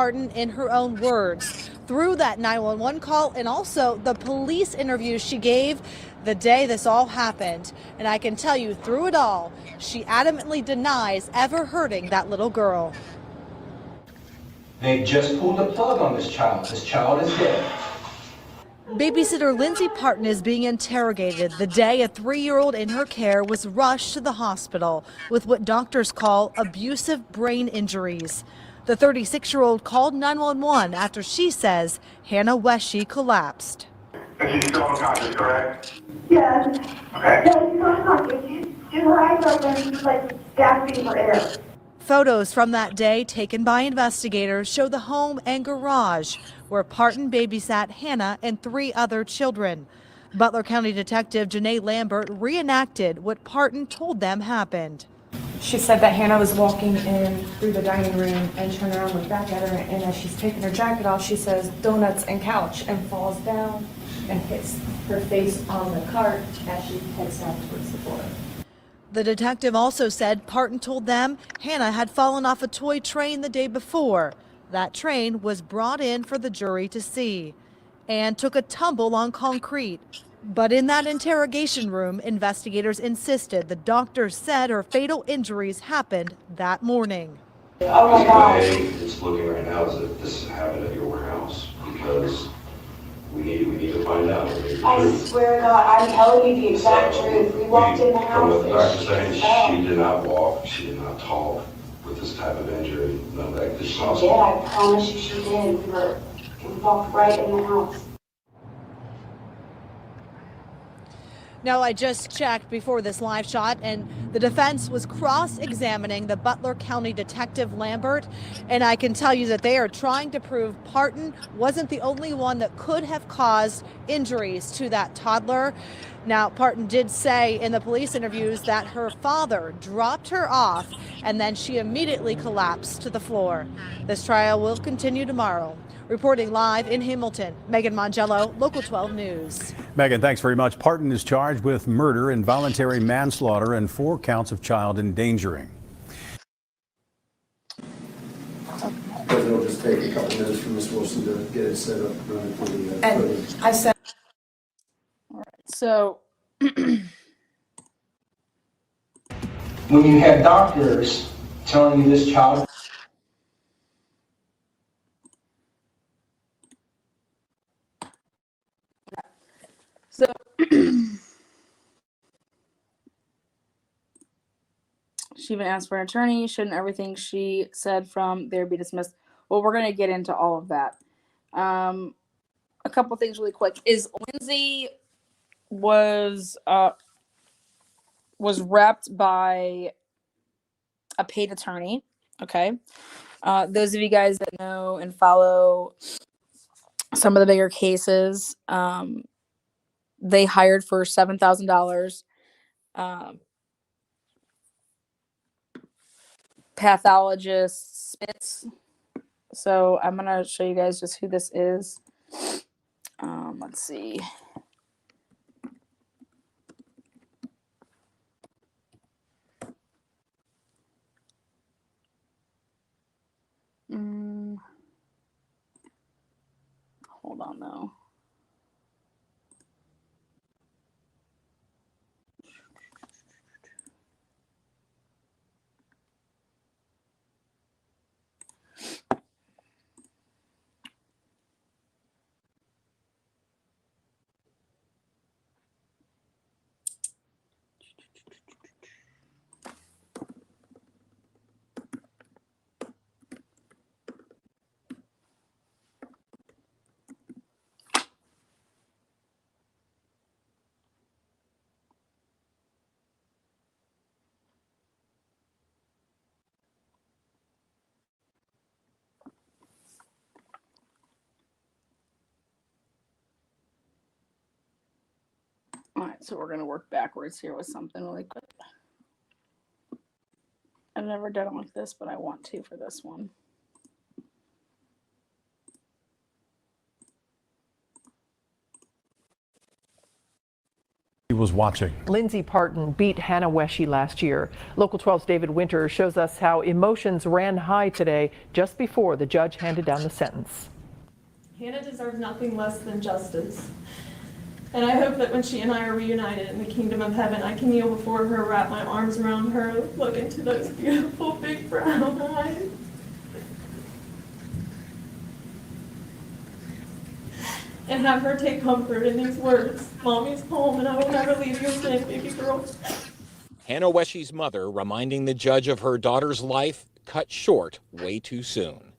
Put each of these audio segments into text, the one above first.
Partin in her own words through that 911 call and also the police interview she gave the day this all happened. And I can tell you through it all, she adamantly denies ever hurting that little girl. They just pulled the plug on this child. This child is dead. Babysitter Lindsay Partin is being interrogated the day a 3-year-old in her care was rushed to the hospital with what doctors call abusive brain injuries. The 36-year-old called 911 after she says Hannah Weshy collapsed. And she's still unconscious, correct? Yes. Okay. No, she's not unconscious. Her eyes open. She's like gasping for air. Photos from that day taken by investigators show the home and garage where Partin babysat Hannah and 3 other children. Butler County Detective Janae Lambert reenacted what Partin told them happened. She said that Hannah was walking in through the dining room and turned around, looked back at her, and as she's taking her jacket off, she says, "Donuts and couch," and falls down and hits her face on the cart as she heads down towards the floor. The detective also said Partin told them Hannah had fallen off a toy train the day before. That train was brought in for the jury to see and took a tumble on concrete. But in that interrogation room, investigators insisted the doctors said her fatal injuries happened that morning. Oh my gosh. The way it's looking right now is that this happened at your warehouse because we need to find out. I swear to God, I'm telling you the exact truth. We walked in the house. From what the doctor and saying, she fell. she did not walk, she did not talk with this type of injury. None of that could She did, possible. I promise you she did. We walked right in the house. Now, I just checked before this live shot, and the defense was cross-examining the Butler County Detective Lambert, and I can tell you that they are trying to prove Partin wasn't the only one that could have caused injuries to that toddler. Now, Partin did say in the police interviews that her father dropped her off, and then she immediately collapsed to the floor. This trial will continue tomorrow. Reporting live in Hamilton, Megan Mongello, Local 12 News. Megan, thanks very much. Partin is charged with murder, involuntary manslaughter, and 4 counts of child endangering. It'll just take a couple minutes for Ms. Wilson to get it set up. And I said, all right, so When you have doctors telling you this child So she even asked for an attorney. Shouldn't everything she said from there be dismissed? Well, we're going to get into all of that. A couple things really quick is Lindsay was repped by a paid attorney. Okay. Those of you guys that know and follow some of the bigger cases, they hired for $7,000 pathologist Spitz. So I'm gonna show you guys just who this is. Let's see. Hold on though. All right, so we're going to work backwards here with something really quick. I've never done it like this, but I want to for this one. was watching. Lindsay Partin beat Hannah Weshy last year. Local 12's David Winter shows us how emotions ran high today just before the judge handed down the sentence. Hannah deserves nothing less than justice. And I hope that when she and I are reunited in the kingdom of heaven, I can kneel before her, wrap my arms around her, look into those beautiful big brown eyes. And have her take comfort in these words. Mommy's home and I will never leave you again, baby girl. Hannah Weshy's mother reminding the judge of her daughter's life cut short way too soon.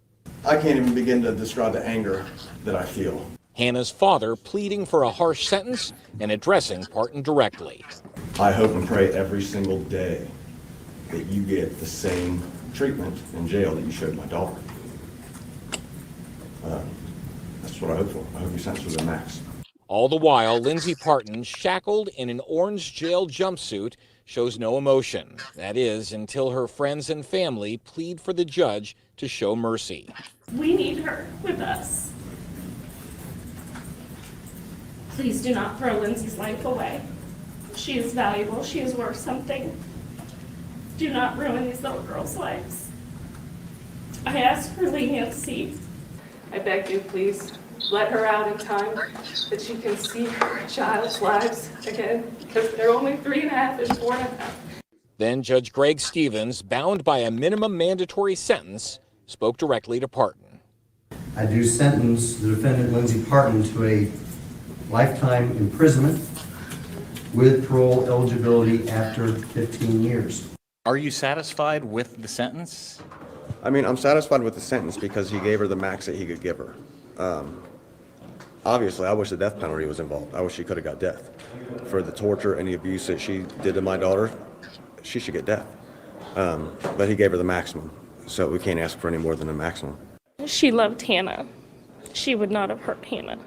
I can't even begin to describe the anger that I feel. Hannah's father pleading for a harsh sentence and addressing Partin directly. I hope and pray every single day that you get the same treatment in jail that you showed my daughter. That's what I hope for. I hope you sentence her to the max. All the while, Lindsay Partin, shackled in an orange jail jumpsuit, shows no emotion. That is, until her friends and family plead for the judge to show mercy. We need her with us. Please do not throw Lindsay's life away. She is valuable. She is worth something. Do not ruin these little girls' lives. I ask for leniency. I beg you, please, let her out in time that she can see her child's lives again, because they're only 3.5 and 4.5. Then Judge Greg Stevens, bound by a minimum mandatory sentence, spoke directly to Partin. I do sentence the defendant, Lindsay Partin, to a lifetime imprisonment with parole eligibility after 15 years. Are you satisfied with the sentence? I mean, I'm satisfied with the sentence because he gave her the max that he could give her. Obviously, I wish the death penalty was involved. I wish she could have got death. For the torture and the abuse that she did to my daughter, she should get death. But he gave her the maximum, so we can't ask for any more than the maximum. She loved Hannah. She would not have hurt Hannah.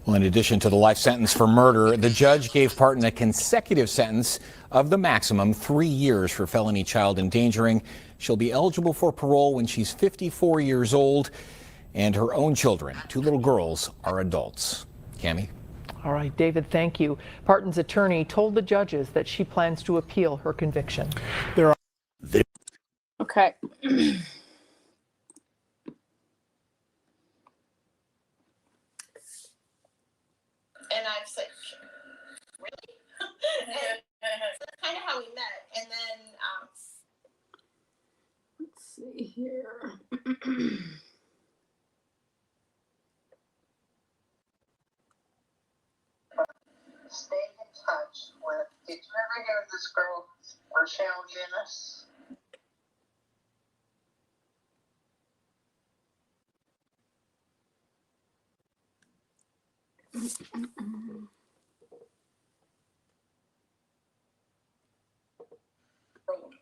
Well, in addition to the life sentence for murder, the judge gave Partin a consecutive sentence of the maximum 3 years for felony child endangering. She'll be eligible for parole when she's 54 years old, and her own children, 2 little girls, are adults. Cammie? All right, David, thank you. Partin's attorney told the judges that she plans to appeal her conviction. Okay. And I was like, really? And so that's kind of how we met. And then, Let's see here. stay in touch with, did you ever hear of this girl, Rochelle Guinness?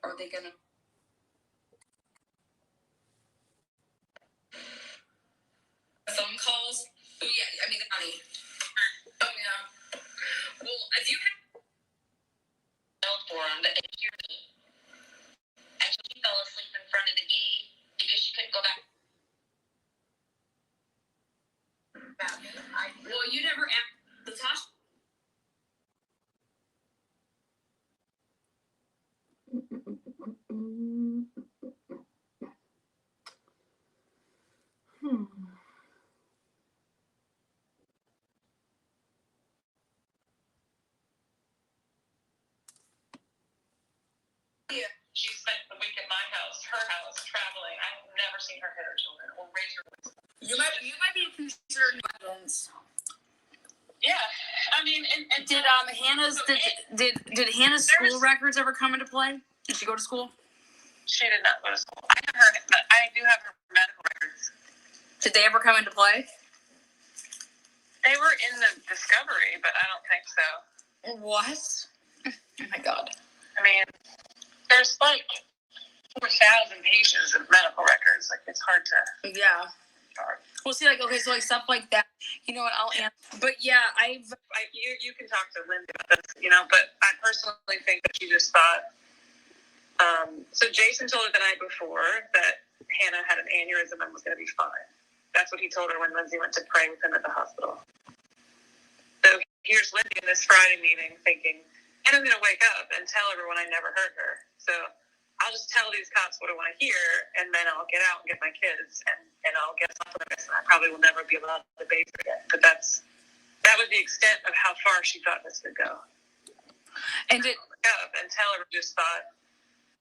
Are they gonna? Phone calls? Oh yeah, I mean the money. Oh yeah. Well, if you have for him that they hear me, and she fell asleep in front of the gate because she couldn't go back. Well, you never asked Latasha. Yeah, she spent the week at my house, her house, traveling. I've never seen her hit her children or raise her voice. You might be considered evidence. Yeah, I mean, and Did Hannah's did Hannah's school records ever come into play? Did she go to school? She did not go to school. I do have her medical records. Did they ever come into play? They were in the discovery, but I don't think so. What? Oh my God. I mean, there's like 4,000 pages of medical records. Like, it's hard to. Yeah. Well, see, like, okay, so like stuff like that. You know what? I'll answer. But yeah, you can talk to Lindsay about this, you know. But I personally think that she just thought. So Jason told her the night before that Hannah had an aneurysm and was going to be fine. That's what he told her when Lindsay went to pray with him at the hospital. Here's Lindsay in this Friday meeting thinking, and I'm going to wake up and tell everyone I never hurt her. So I'll just tell these cops what I want to hear, and then I'll get out and get my kids, and I'll get something like this, and I probably will never be allowed to bathe again. But that was the extent of how far she thought this could go. And it up and tell her just thought,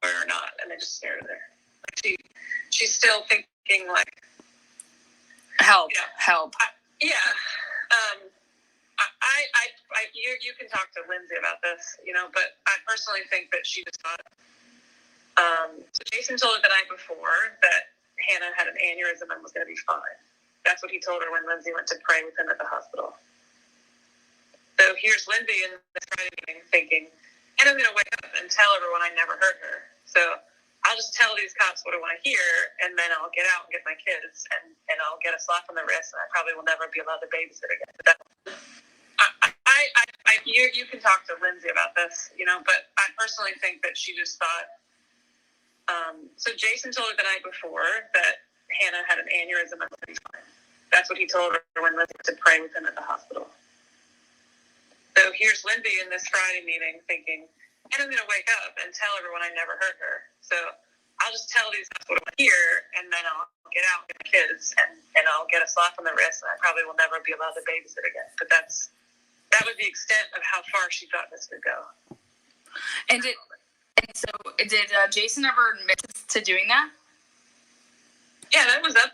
or not, and they just stared at her. Like she's still thinking like, help, help. You can talk to Lindsay about this, but I personally think that she just thought. So Jason told her the night before that Hannah had an aneurysm and was going to be fine. That's what he told her when Lindsay went to pray with him at the hospital. So here's Lindsay in this Friday meeting thinking, and I'm going to wake up and tell everyone I never hurt her. So I'll just tell these cops what I want to hear, and then I'll get out and get my kids, and I'll get a slap on the wrist, and I probably will never be allowed to babysit again. But you can talk to Lindsay about this, but I personally think that she just thought. So Jason told her the night before that Hannah had an aneurysm and was going to be fine. That's what he told her when Lindsay went to pray with him at the hospital. So here's Lindsay in this Friday meeting thinking, and I'm going to wake up and tell everyone I never hurt her. So I'll just tell these guys what I want to hear, and then I'll get out and get my kids, and I'll get a slap on the wrist, and I probably will never be allowed to babysit again. But that was the extent of how far she thought this could go. And so did Jason ever admit to doing that? Yeah, that was up.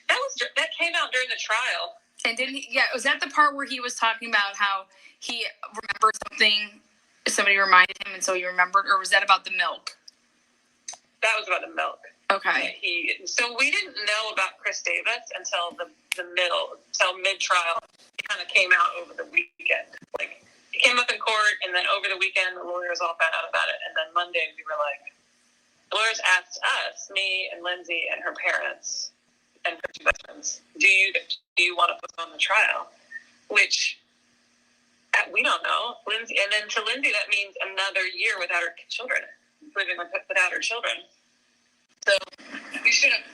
That came out during the trial. And didn't he? Yeah, was that the part where he was talking about how he remembered something? Somebody reminded him, and so he remembered, or was that about the milk? That was about the milk. Okay. So we didn't know about Chris Davis until until mid-trial. It kind of came out over the weekend. Like, it came up in court, and then over the weekend, the lawyers all found out about it, and then Monday we were like, the lawyers asked us, me and Lindsay and her parents, and her two best friends, do you want to postpone the trial? Which we don't know. Lindsay, and then to Lindsay, that means another year without her children, living without her children. So we should have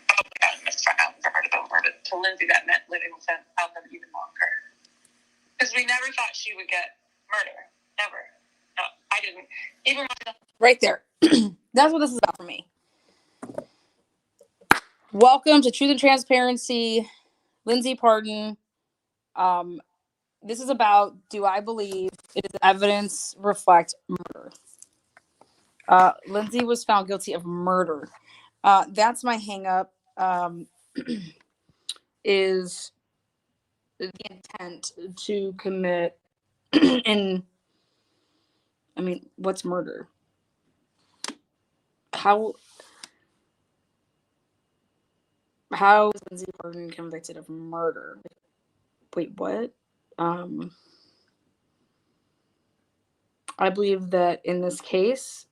probably gotten this trial for her to go over, but to Lindsay, that meant living without them even longer. Because we never thought she would get murder. Never. No, I didn't. Even right there. That's what this is about for me. Welcome to Truth and Transparency, Lindsay Partin. This is about, do I believe it is evidence reflect murder? Lindsay was found guilty of murder. That's my hang up, is the intent to commit, and I mean, what's murder? How is Lindsay Partin convicted of murder? Wait, what? I believe that in this case,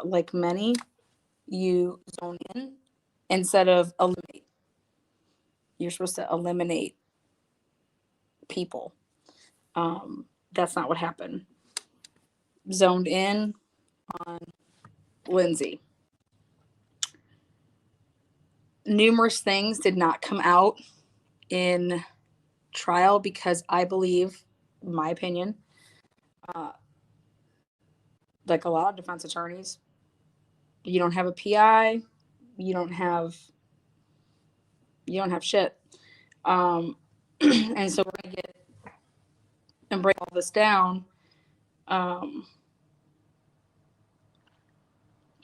like many, you zone in instead of eliminate. You're supposed to eliminate people. That's not what happened. Zoned in on Lindsay. Numerous things did not come out in trial because I believe, in my opinion, like a lot of defense attorneys, you don't have a PI, you don't have shit. And so we're gonna get and break all this down.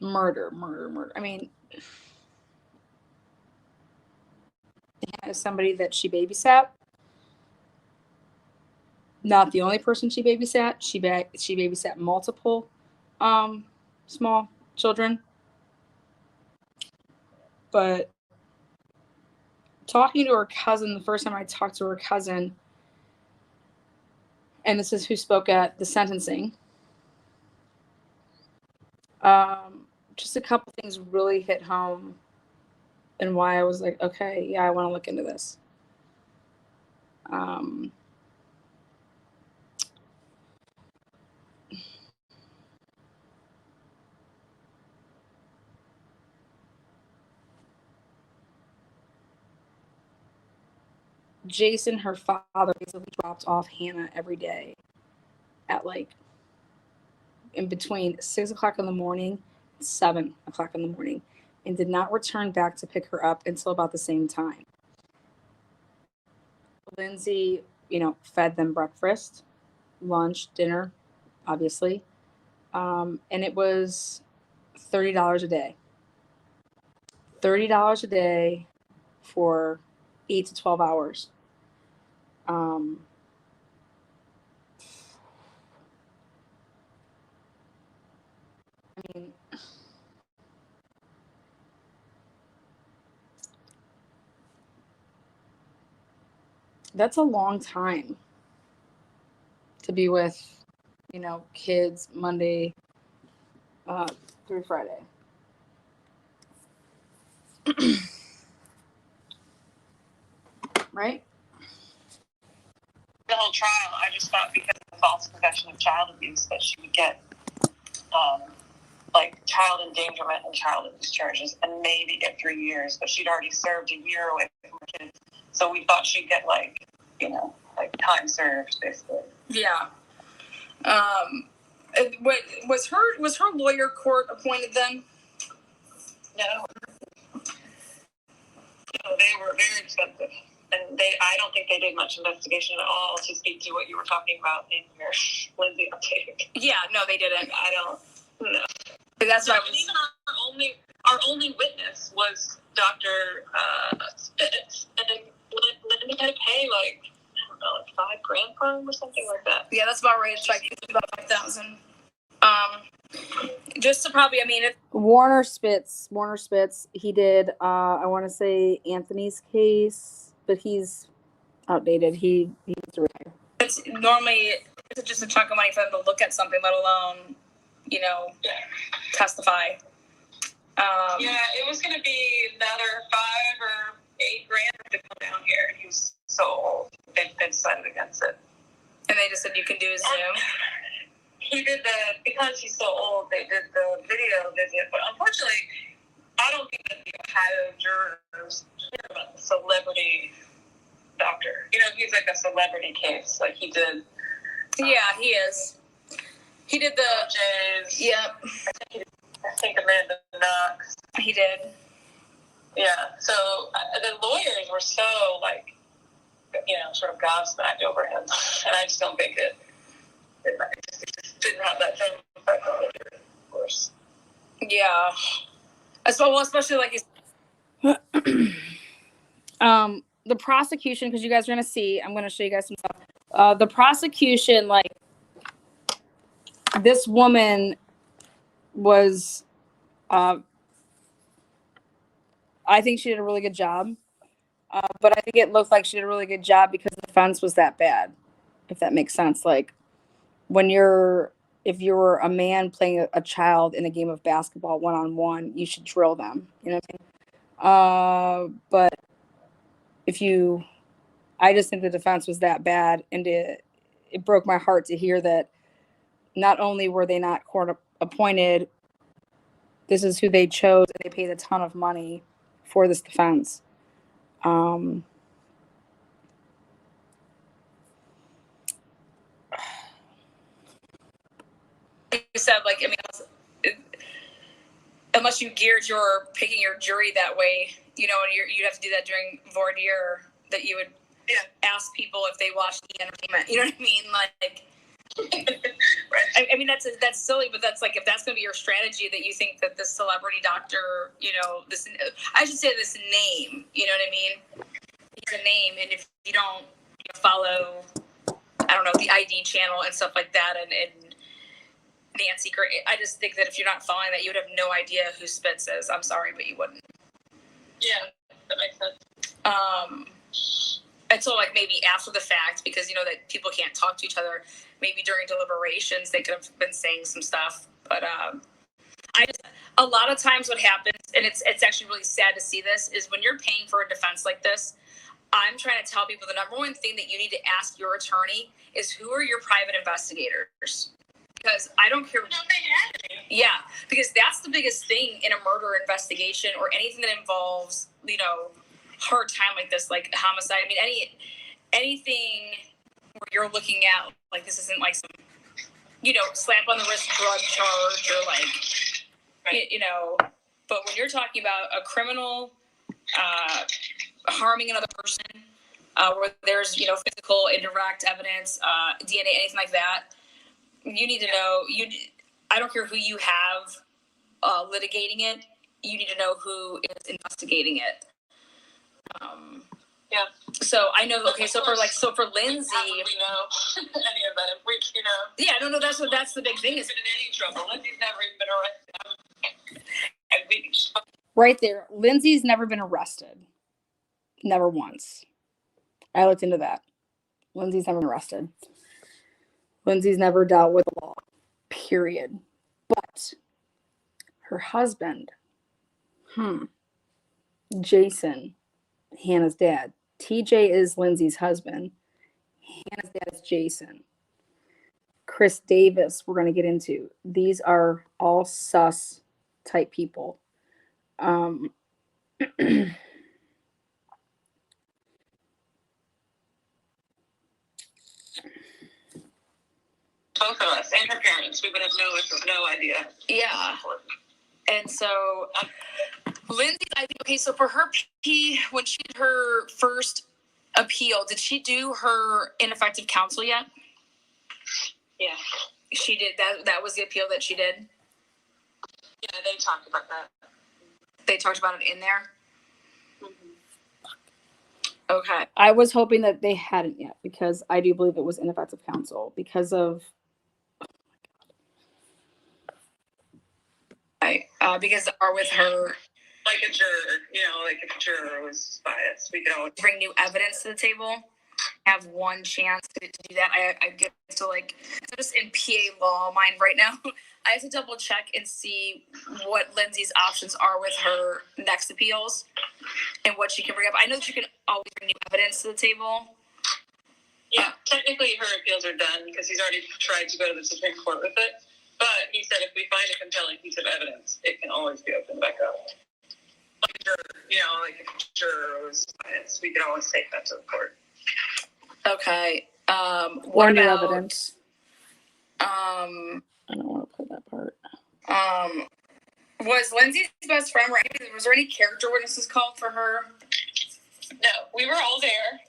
Murder. I mean, Hannah is somebody that she babysat. Not the only person she babysat. She babysat multiple small children. But talking to her cousin, the first time I talked to her cousin, and this is who spoke at the sentencing, just a couple things really hit home and why I was like, okay, yeah, I want to look into this. Jason, her father, basically dropped off Hannah every day at like in between 6 o'clock in the morning, 7 o'clock in the morning, and did not return back to pick her up until about the same time. Lindsay, fed them breakfast, lunch, dinner, obviously. And it was $30 a day. $30 a day for 8 to 12 hours. I mean, that's a long time to be with, kids Monday through Friday. Right? The whole trial, I just thought because of the false confession of child abuse that she would get like child endangerment and child abuse charges and maybe get 3 years, but she'd already served a year away from her kids. So we thought she'd get like time served, basically. Yeah. Was her lawyer court appointed then? No. They were very expensive. And I don't think they did much investigation at all to speak to what you were talking about in your Lindsay update. Yeah, no, they didn't. I don't know. That's what I was... Even our only witness was Dr. Spitz, and Linda had to pay like $5,000 for him or something like that. Yeah, that's about right. It's like about 5,000. Just to probably, Warner Spitz, he did, I want to say Anthony's case, but he's outdated. He needs to retire. It's normally just a chunk of money for them to look at something, let alone, testify. It was going to be another $5,000 or $8,000 to come down here. He was so old. They decided against it. And they just said you can do a Zoom. He did because he's so old, they did the video visit. But unfortunately, I don't think that the Ohio jurors care about the celebrity doctor. He's like a celebrity case. Like he did. Yeah, he is. He did the Jays. Yep. I think Amanda Knox. He did. Yeah. So the lawyers were so sort of gobsmacked over him, and I just don't think it just didn't have that same effect on the jury, of course. Yeah. Especially like the prosecution, because you guys are gonna see. I'm gonna show you guys some stuff. The prosecution, this woman was, I think she did a really good job. But I think it looked like she did a really good job because the defense was that bad, if that makes sense. Like if you're a man playing a child in a game of basketball one-on-one, you should drill them. You know what I mean? But I just think the defense was that bad, and it broke my heart to hear that not only were they not court appointed, this is who they chose, and they paid a ton of money for this defense. You said, unless you geared your picking your jury that way, and you'd have to do that during voir dire, that you would ask people if they watched the entertainment. You know what I mean? Right. That's silly, but that's if that's going to be your strategy, that you think that this celebrity doctor, I should say this name, you know what I mean? He's a name, and if you don't follow, I don't know, the ID channel and stuff like that, and Nancy, I just think that if you're not following that, you would have no idea who Spitz is. I'm sorry, but you wouldn't. Yeah, that makes sense. Until maybe after the fact, because that people can't talk to each other. Maybe during deliberations they could have been saying some stuff, but a lot of times what happens, and it's actually really sad to see this, is when you're paying for a defense like this. I'm trying to tell people the number one thing that you need to ask your attorney is, who are your private investigators? Because I don't care. Yeah, because that's the biggest thing in a murder investigation or anything that involves, hard time like this, like homicide. anything where you're looking at, like, this isn't like some, slap on the wrist drug charge or like, but when you're talking about a criminal harming another person, where there's, physical, indirect evidence, DNA, anything like that, you need to know, I don't care who you have litigating it, you need to know who is investigating it. Yeah. So I know, okay, so for Lindsay, How would we know any of that if we, yeah, I don't know, that's the big thing is in any trouble. Lindsay's never even been arrested. right there. Lindsay's never been arrested. Never once. I looked into that. Lindsay's never been arrested. Lindsay's never dealt with the law, period. But her husband, Jason, Hannah's dad. TJ is Lindsay's husband. Hannah's dad is Jason. Chris Davis, we're going to get into. These are all sus type people. Both of us and her parents, we would have no idea. Yeah. And so Lindsay, I think, okay, so for her when she did her first appeal, did she do her ineffective counsel yet? Yeah. She did. That was the appeal that she did? Yeah, they talked about that. They talked about it in there? Okay. I was hoping that they hadn't yet, because I do believe it was ineffective counsel because of because are with her, like a juror, like if a juror was biased, we could always bring new evidence to the table, have one chance to do that. I get to, like, just in PA law mind right now, I have to double check and see what Lindsay's options are with her next appeals and what she can bring up. I know that you can always bring new evidence to the table. Yeah, technically her appeals are done because he's already tried to go to the Supreme Court with it. But he said if we find a compelling piece of evidence, it can always be opened back up. Like a juror, like if a juror was biased, we could always take that to the court. Okay. What about evidence? I don't want to play that part. Was Lindsay's best friend, right? Was there any character witnesses called for her? No, we were all there.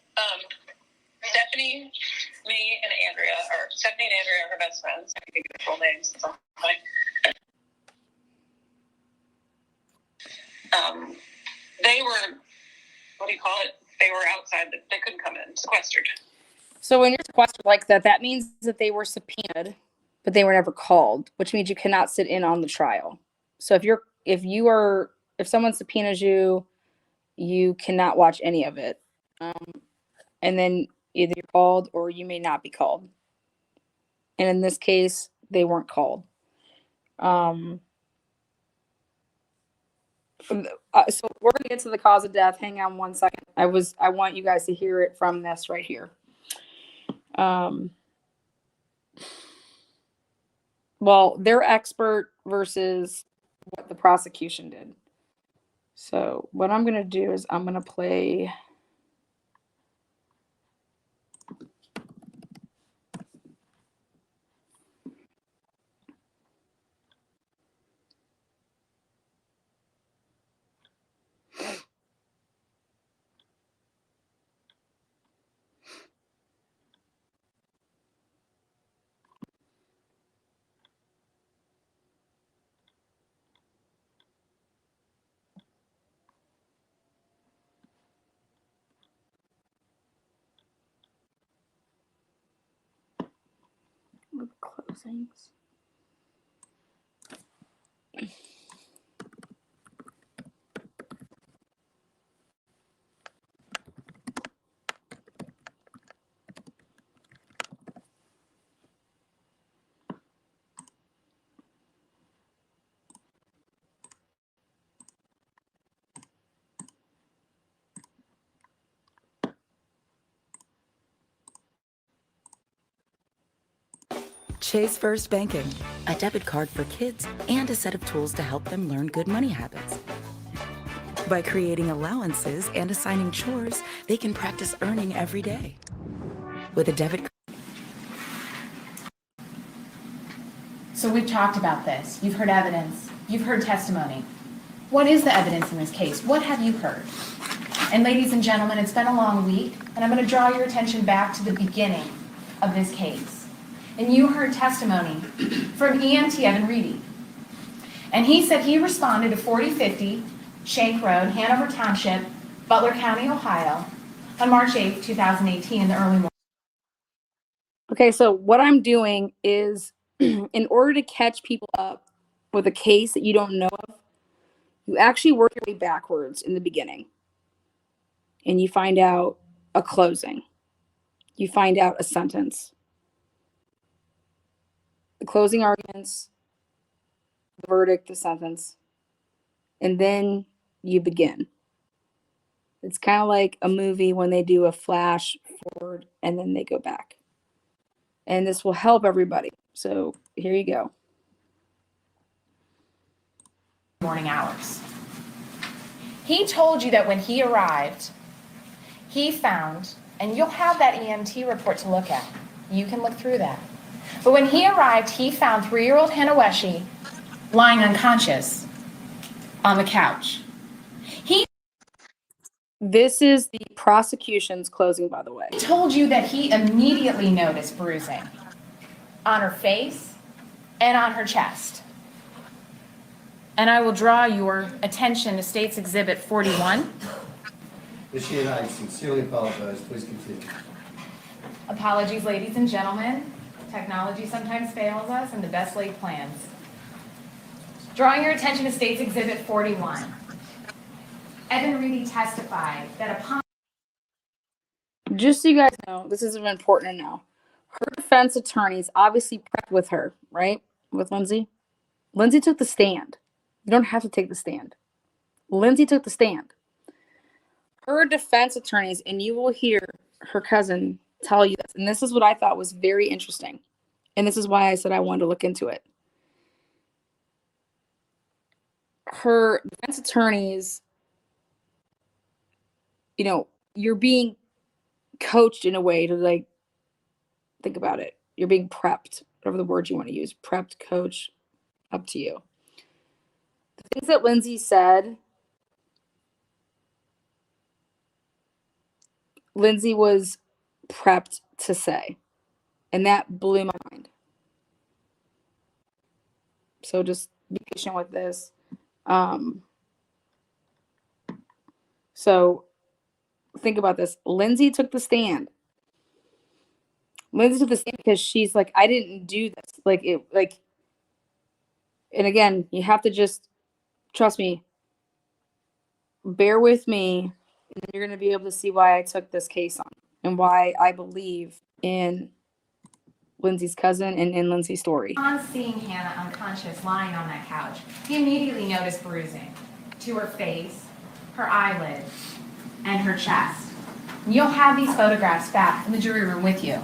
Stephanie, me, and Andrea, are her best friends. I can give you the full names at some point. They were, what do you call it? They were outside, they couldn't come in, sequestered. So when you're sequestered like that, that means that they were subpoenaed, but they were never called, which means you cannot sit in on the trial. So if someone subpoenas you, you cannot watch any of it. And then either you're called or you may not be called. And in this case, they weren't called. So we're going to get to the cause of death. Hang on one second. I want you guys to hear it from this right here. Well, their expert versus what the prosecution did. So what I'm going to do is I'm going to play. Closings. Chase First Banking, a debit card for kids and a set of tools to help them learn good money habits. By creating allowances and assigning chores, they can practice earning every day. With a debit card. So we've talked about this. You've heard evidence. You've heard testimony. What is the evidence in this case? What have you heard? And ladies and gentlemen, it's been a long week, and I'm going to draw your attention back to the beginning of this case. And you heard testimony from EMT Evan Reedy. And he said he responded to 4050 Shank Road, Hanover Township, Butler County, Ohio, on March 8, 2018 in the early morning. Okay, so what I'm doing is in order to catch people up with a case that you don't know of, you actually work your way backwards in the beginning. And you find out a closing. You find out a sentence. The closing arguments, the verdict, the sentence. And then you begin. It's kind of like a movie when they do a flash forward and then they go back. And this will help everybody. So here you go. Morning hours. He told you that when he arrived, he found, and you'll have that EMT report to look at. You can look through that. But when he arrived, he found 3-year-old Hannah Weshy lying unconscious on the couch. This is the prosecution's closing, by the way. He told you that he immediately noticed bruising on her face and on her chest. And I will draw your attention to State's Exhibit 41. Ms. Sheehan, I sincerely apologize. Please continue. Apologies, ladies and gentlemen. Technology sometimes fails us and the best laid plans. Drawing your attention to State's Exhibit 41. Evan Reedy testified that upon... Just so you guys know, this is important to know. Her defense attorneys obviously prepped with her, right? With Lindsay. Lindsay took the stand. You don't have to take the stand. Lindsay took the stand. Her defense attorneys, and you will hear her cousin tell you this, and this is what I thought was very interesting. And this is why I said I wanted to look into it. Her defense attorneys, you know, you're being coached in a way to, like, think about it. You're being prepped, whatever the word you want to use. Prepped, coach, up to you. The things that Lindsay said, Lindsay was prepped to say. And that blew my mind. So just be patient with this. So think about this. Lindsay took the stand. Lindsay took the stand because she's like, I didn't do this. And again, you have to just trust me. Bear with me, and you're going to be able to see why I took this case on and why I believe in Lindsay's cousin and in Lindsay's story. On seeing Hannah unconscious lying on that couch, he immediately noticed bruising to her face, her eyelid, and her chest. You'll have these photographs back in the jury room with you.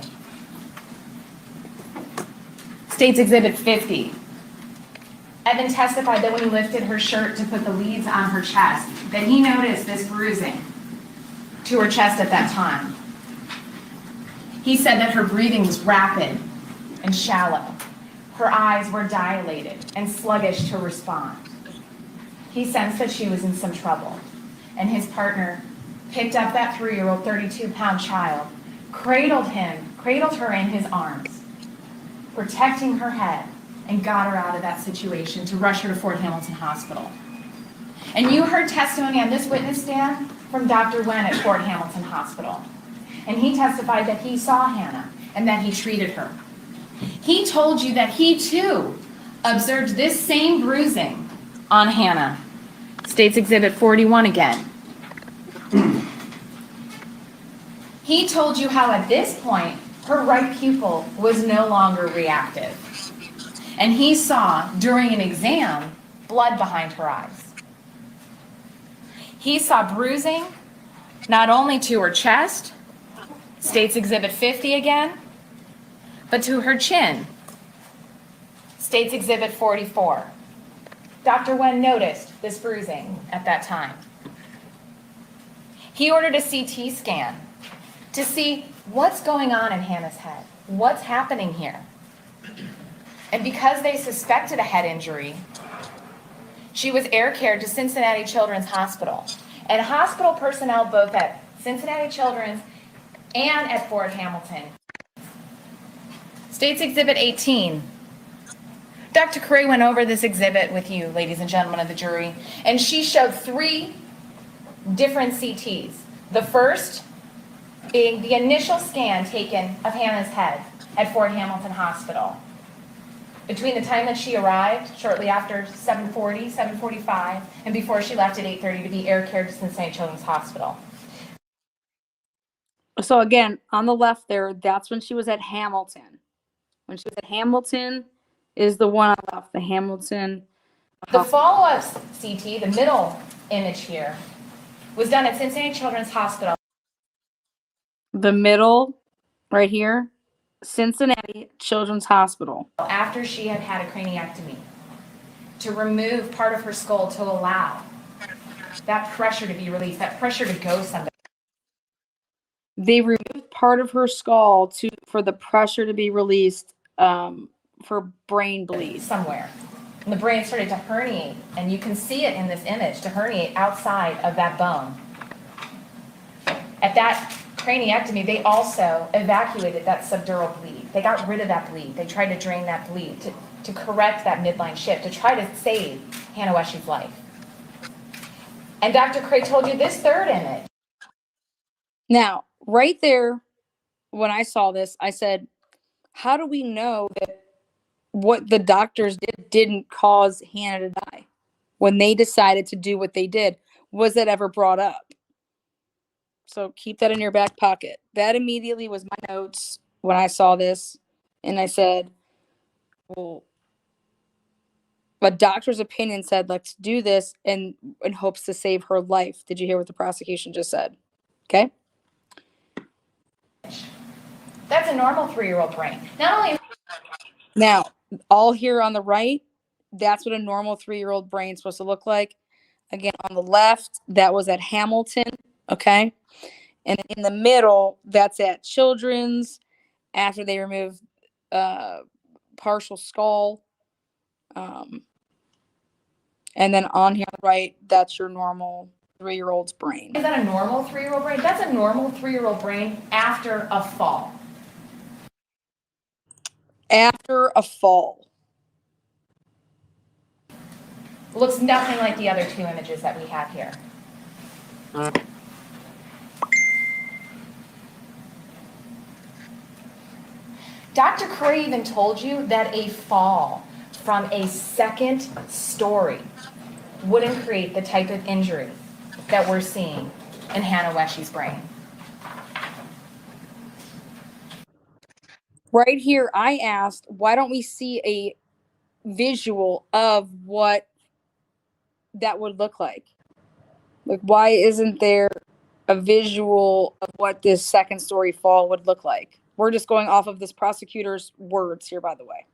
State's Exhibit 50. Evan testified that when he lifted her shirt to put the leads on her chest, that he noticed this bruising to her chest at that time. He said that her breathing was rapid and shallow. Her eyes were dilated and sluggish to respond. He sensed that she was in some trouble, and his partner picked up that 3-year-old, 32-pound child, cradled her in his arms, protecting her head, and got her out of that situation to rush her to Fort Hamilton Hospital. And you heard testimony on this witness stand from Dr. Wen at Fort Hamilton Hospital. And he testified that he saw Hannah and that he treated her. He told you that he too observed this same bruising on Hannah. State's Exhibit 41 again. He told you how at this point her right pupil was no longer reactive. And he saw during an exam blood behind her eyes. He saw bruising not only to her chest, State's Exhibit 50 again, but to her chin, State's Exhibit 44. Dr. Wen noticed this bruising at that time. He ordered a CT scan to see what's going on in Hannah's head, what's happening here. And because they suspected a head injury, she was air carried to Cincinnati Children's Hospital. And hospital personnel, both at Cincinnati Children's and at Fort Hamilton. State's Exhibit 18. Dr. Curry went over this exhibit with you, ladies and gentlemen of the jury, and she showed 3 different CTs. The first being the initial scan taken of Hannah's head at Fort Hamilton Hospital. Between the time that she arrived, shortly after 7:40, 7:45, and before she left at 8:30 to be air carried to Cincinnati Children's Hospital. So again, on the left there, that's when she was at Hamilton. When she was at Hamilton is the one on the left, the Hamilton. The follow-up CT, the middle image here, was done at Cincinnati Children's Hospital. The middle, right here, Cincinnati Children's Hospital. After she had had a craniectomy, to remove part of her skull to allow that pressure to be released, that pressure to go somewhere. They removed part of her skull for the pressure to be released for brain bleed. Somewhere. And the brain started to herniate, and you can see it in this image, to herniate outside of that bone. At that craniectomy, they also evacuated that subdural bleed. They got rid of that bleed. They tried to drain that bleed to correct that midline shift, to try to save Hannah Wesch's life. And Dr. Craig told you this third image. Now, right there, when I saw this, I said, how do we know that what the doctors didn't cause Hannah to die? When they decided to do what they did, was that ever brought up? So keep that in your back pocket. That immediately was my notes when I saw this. And I said, well, a doctor's opinion said, let's do this in hopes to save her life. Did you hear what the prosecution just said? Okay. That's a normal 3-year-old brain. Not only. Now, all here on the right, that's what a normal 3-year-old brain is supposed to look like. Again, on the left, that was at Hamilton. Okay. And in the middle, that's at Children's after they removed partial skull. And then on here on the right, that's your normal 3-year-old's brain. Is that a normal 3-year-old brain? That's a normal 3-year-old brain after a fall. After a fall. Looks nothing like the other 2 images that we have here. Dr. Curry even told you that a fall from a 2nd story wouldn't create the type of injury that we're seeing in Hannah Wesch's brain. Right here, I asked, why don't we see a visual of what that would look like? Like, why isn't there a visual of what this 2nd story fall would look like? We're just going off of this prosecutor's words here, by the way.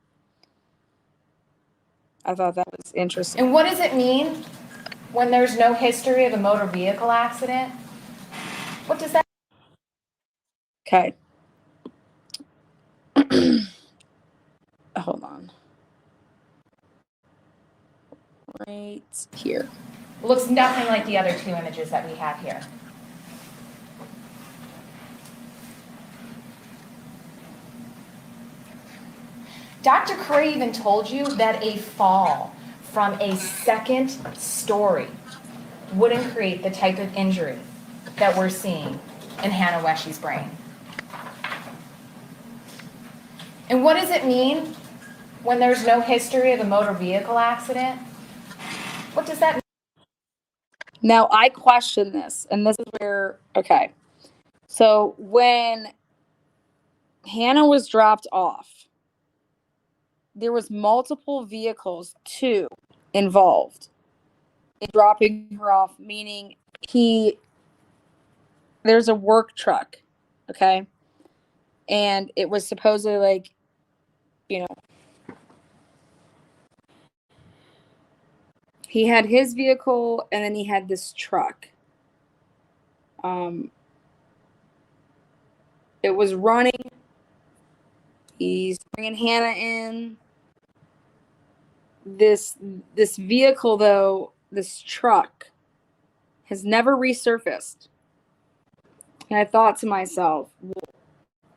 I thought that was interesting. And what does it mean when there's no history of a motor vehicle accident? What does that Okay. Hold on. Right here. looks nothing like the other 2 images that we have here. Dr. Curry even told you that a fall from a 2nd story wouldn't create the type of injury that we're seeing in Hannah Wesch's brain. And what does it mean when there's no history of a motor vehicle accident? What does that mean? Now, I question this, and this is where, okay. So when Hannah was dropped off, there was multiple vehicles, 2, involved in dropping her off, meaning there's a work truck, okay? And it was supposedly like, he had his vehicle and then he had this truck. It was running. He's bringing Hannah in. This vehicle, though, this truck, has never resurfaced. And I thought to myself,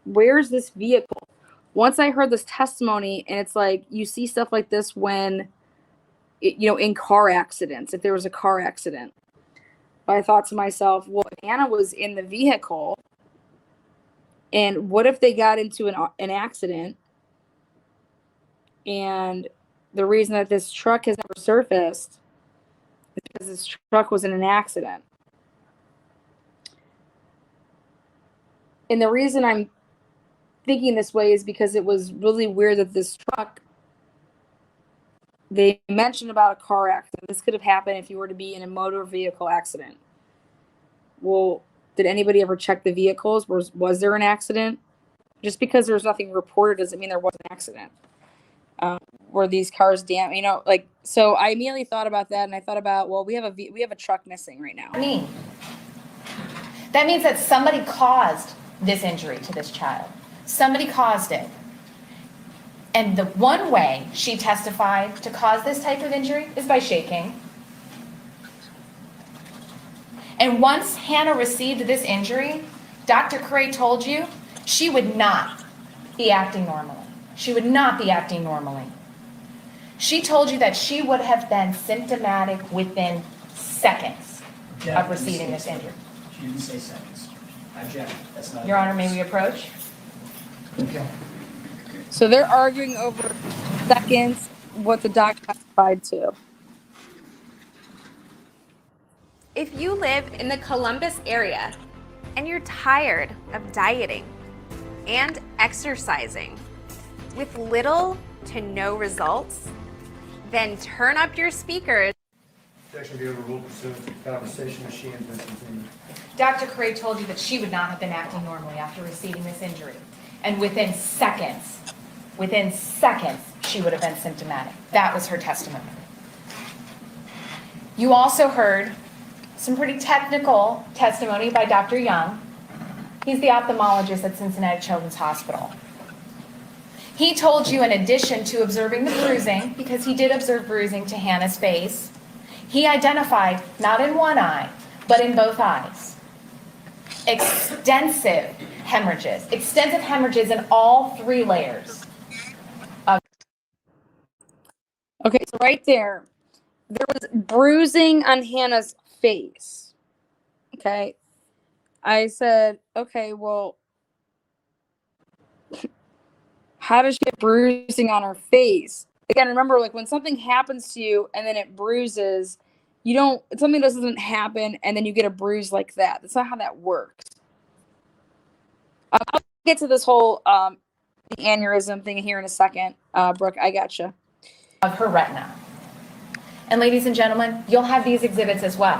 where's this vehicle? Once I heard this testimony, and it's like, you see stuff like this when, in car accidents, if there was a car accident. But I thought to myself, well, Hannah was in the vehicle, and what if they got into an accident, and the reason that this truck has never surfaced is because this truck was in an accident. And the reason I'm thinking this way is because it was really weird that this truck, they mentioned about a car accident. This could have happened if you were to be in a motor vehicle accident. Well, did anybody ever check the vehicles? Was there an accident? Just because there's nothing reported doesn't mean there was an accident. Were these cars damaged? So I immediately thought about that, and I thought about, well, we have a truck missing right now. That means that somebody caused this injury to this child. Somebody caused it. And the one way she testified to cause this type of injury is by shaking. And once Hannah received this injury, Dr. Cray told you she would not be acting normally. She would not be acting normally. She told you that she would have been symptomatic within seconds of receiving this injury. She didn't say seconds. I object. That's not. Your Honor, may we approach? Okay. So they're arguing over seconds what the doctor testified to. If you live in the Columbus area and you're tired of dieting and exercising with little to no results, then turn up your speakers. Objection be overruled pursuant to the conversation that she and Vincent continued. Dr. Cray told you that she would not have been acting normally after receiving this injury. And within seconds, she would have been symptomatic. That was her testimony. You also heard some pretty technical testimony by Dr. Young. He's the ophthalmologist at Cincinnati Children's Hospital. He told you, in addition to observing the bruising, because he did observe bruising to Hannah's face, he identified, not in one eye, but in both eyes, extensive hemorrhages in all 3 layers. Okay, so right there was bruising on Hannah's face. Okay. I said, okay, well, how does she get bruising on her face? Again, remember, when something happens to you and then it bruises, something doesn't happen and then you get a bruise like that. That's not how that works. I'll get to this whole the aneurysm thing here in a second. Brooke, I gotcha. Of her retina. And ladies and gentlemen, you'll have these exhibits as well.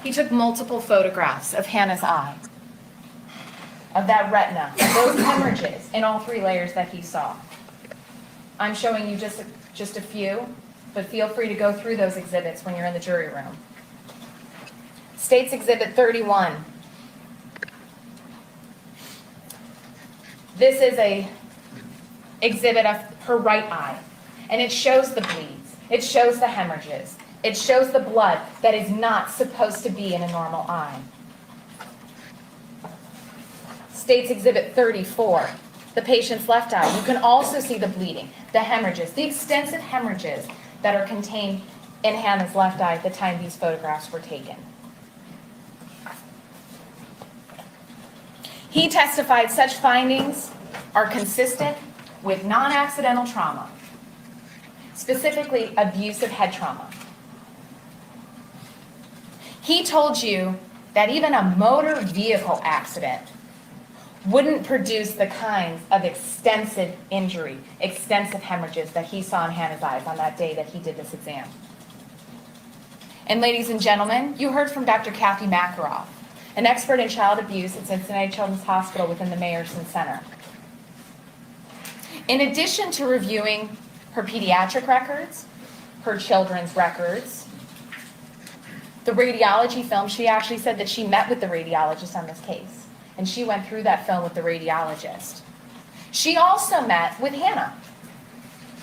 He took multiple photographs of Hannah's eye, of that retina, of those hemorrhages in all 3 layers that he saw. I'm showing you just a few, but feel free to go through those exhibits when you're in the jury room. State's Exhibit 31. This is a exhibit of her right eye, and it shows the bleeds. It shows the hemorrhages. It shows the blood that is not supposed to be in a normal eye. State's Exhibit 34, the patient's left eye. You can also see the bleeding, the hemorrhages, the extensive hemorrhages that are contained in Hannah's left eye at the time these photographs were taken. He testified such findings are consistent with non-accidental trauma, specifically abusive head trauma. He told you that even a motor vehicle accident wouldn't produce the kinds of extensive injury, extensive hemorrhages that he saw in Hannah's eyes on that day that he did this exam. And ladies and gentlemen, you heard from Dr. Kathy Makaroff, an expert in child abuse at Cincinnati Children's Hospital within the Meyerson Center. In addition to reviewing her pediatric records, her children's records. The radiology film, she actually said that she met with the radiologist on this case, and she went through that film with the radiologist. She also met with Hannah.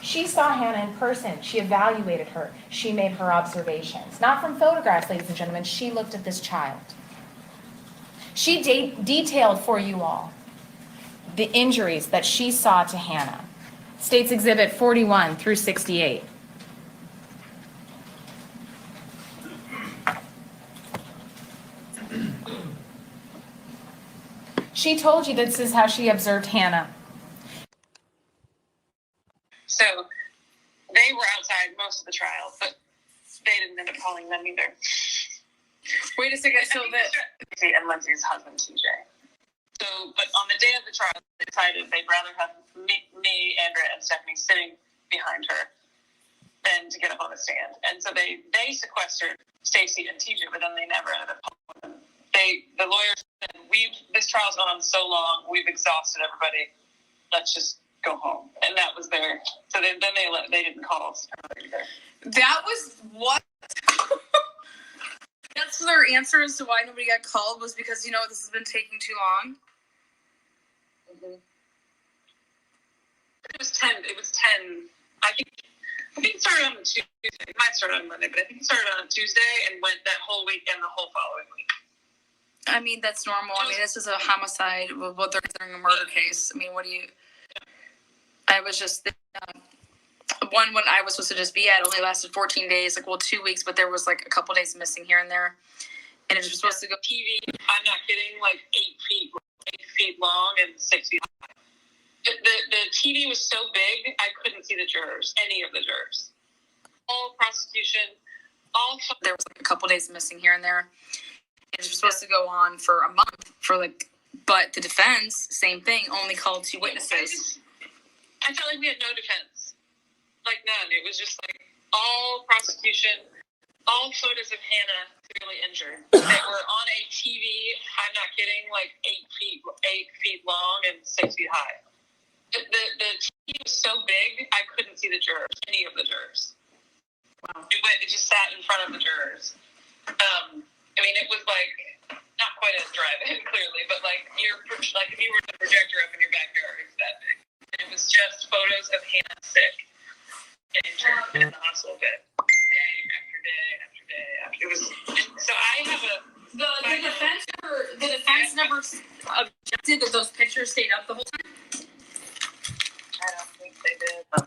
She saw Hannah in person. She evaluated her. She made her observations. Not from photographs, ladies and gentlemen. She looked at this child. She detailed for you all the injuries that she saw to Hannah. States Exhibit 41 through 68. She told you this is how she observed Hannah. So they were outside most of the trial, but they didn't end up calling them either. Wait a second, so that and Lindsay's husband, TJ. So, but on the day of the trial, they decided they'd rather have me, Andrea, and Stephanie sitting behind her than to get up on the stand. And so they sequestered Stacy and TJ, but then they never ended up calling them. The lawyers said, this trial's gone on so long, we've exhausted everybody. Let's just go home. And that was their, so they didn't call us either. That was what? That's their answer as to why nobody got called, was because, this has been taking too long. Mm-hmm. It was 10. I think it started on Tuesday. It might start on Monday, but I think it started on Tuesday and went that whole week and the whole following week. I mean, that's normal. I mean, this is a homicide, what they're considering a murder case. I mean, I was just, one when I was supposed to just be at only lasted 14 days, 2 weeks, but there was a couple days missing here and there. And it was supposed to go. TV, I'm not kidding, 8 feet long and 6 feet high. The TV was so big, I couldn't see the jurors, any of the jurors. All prosecution, there was a couple days missing here and there. It was supposed to go on for a month but the defense, same thing, only called 2 witnesses. I felt like we had no defense. None. It was just all prosecution, all photos of Hannah severely injured that were on a TV, I'm not kidding, 8 feet long and 6 feet high. The TV was so big, I couldn't see the jurors, any of the jurors. Wow. It just sat in front of the jurors. I mean, it was not quite a drive-in, clearly, but if you were the projector up in your backyard, it was that big. And it was just photos of Hannah sick and injured in the hospital bed, day after day after day after. It was so. I have a The defense never objected that those pictures stayed up the whole time. I don't think they did. But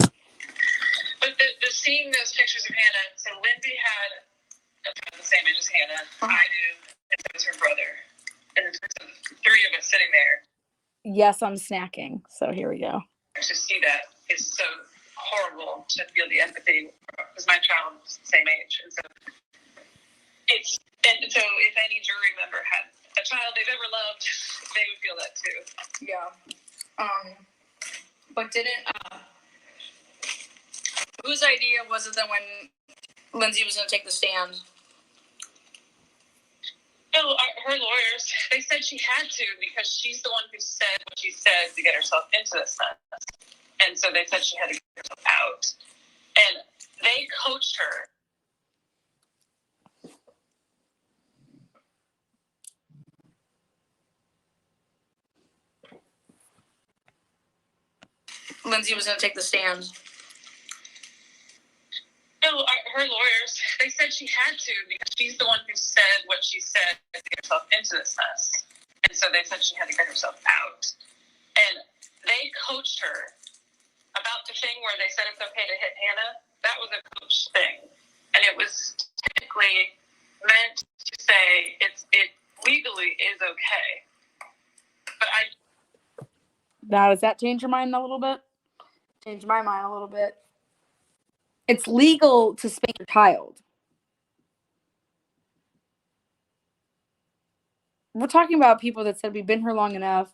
the seeing those pictures of Hannah, so Lindsay had the same age as Hannah. I do, and so was her brother. And there's 3 of us sitting there. Yes, I'm snacking. So here we go. To see that is so horrible to feel the empathy because my child is the same age. And so so if any jury member had a child they've ever loved, they would feel that too. Yeah. But whose idea was it that when Lindsay was going to take the stand? Her lawyers, they said she had to because she's the one who said what she said to get herself into this mess. And so they said she had to get herself out. And they coached her. Lindsay was going to take the stand. Her lawyers, they said she had to because she's the one who said what she said to get herself into this mess. And so they said she had to get herself out. And they coached her about the thing where they said it's okay to hit Hannah. That was a coach thing. And it was technically meant to say it legally is okay. But Now, does that change your mind a little bit? Change my mind a little bit. It's legal to spank your child. We're talking about people that said we've been here long enough.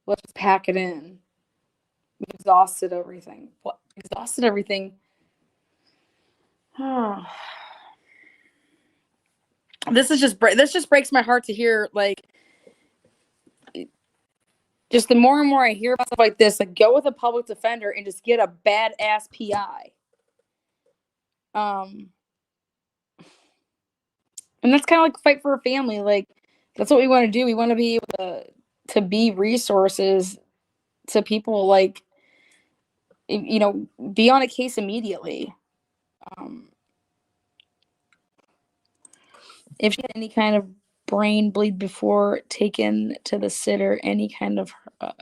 Let's just pack it in. We've exhausted everything. What? Exhausted everything? Oh. This just breaks my heart to hear. Just the more and more I hear about stuff like this, go with a public defender and just get a badass PI. And that's kind of like fight for a family. Like, that's what we want to do. We want to be able to be resources to people, like, you know, be on a case immediately. If she had any kind of brain bleed before taken to the sitter, any kind of I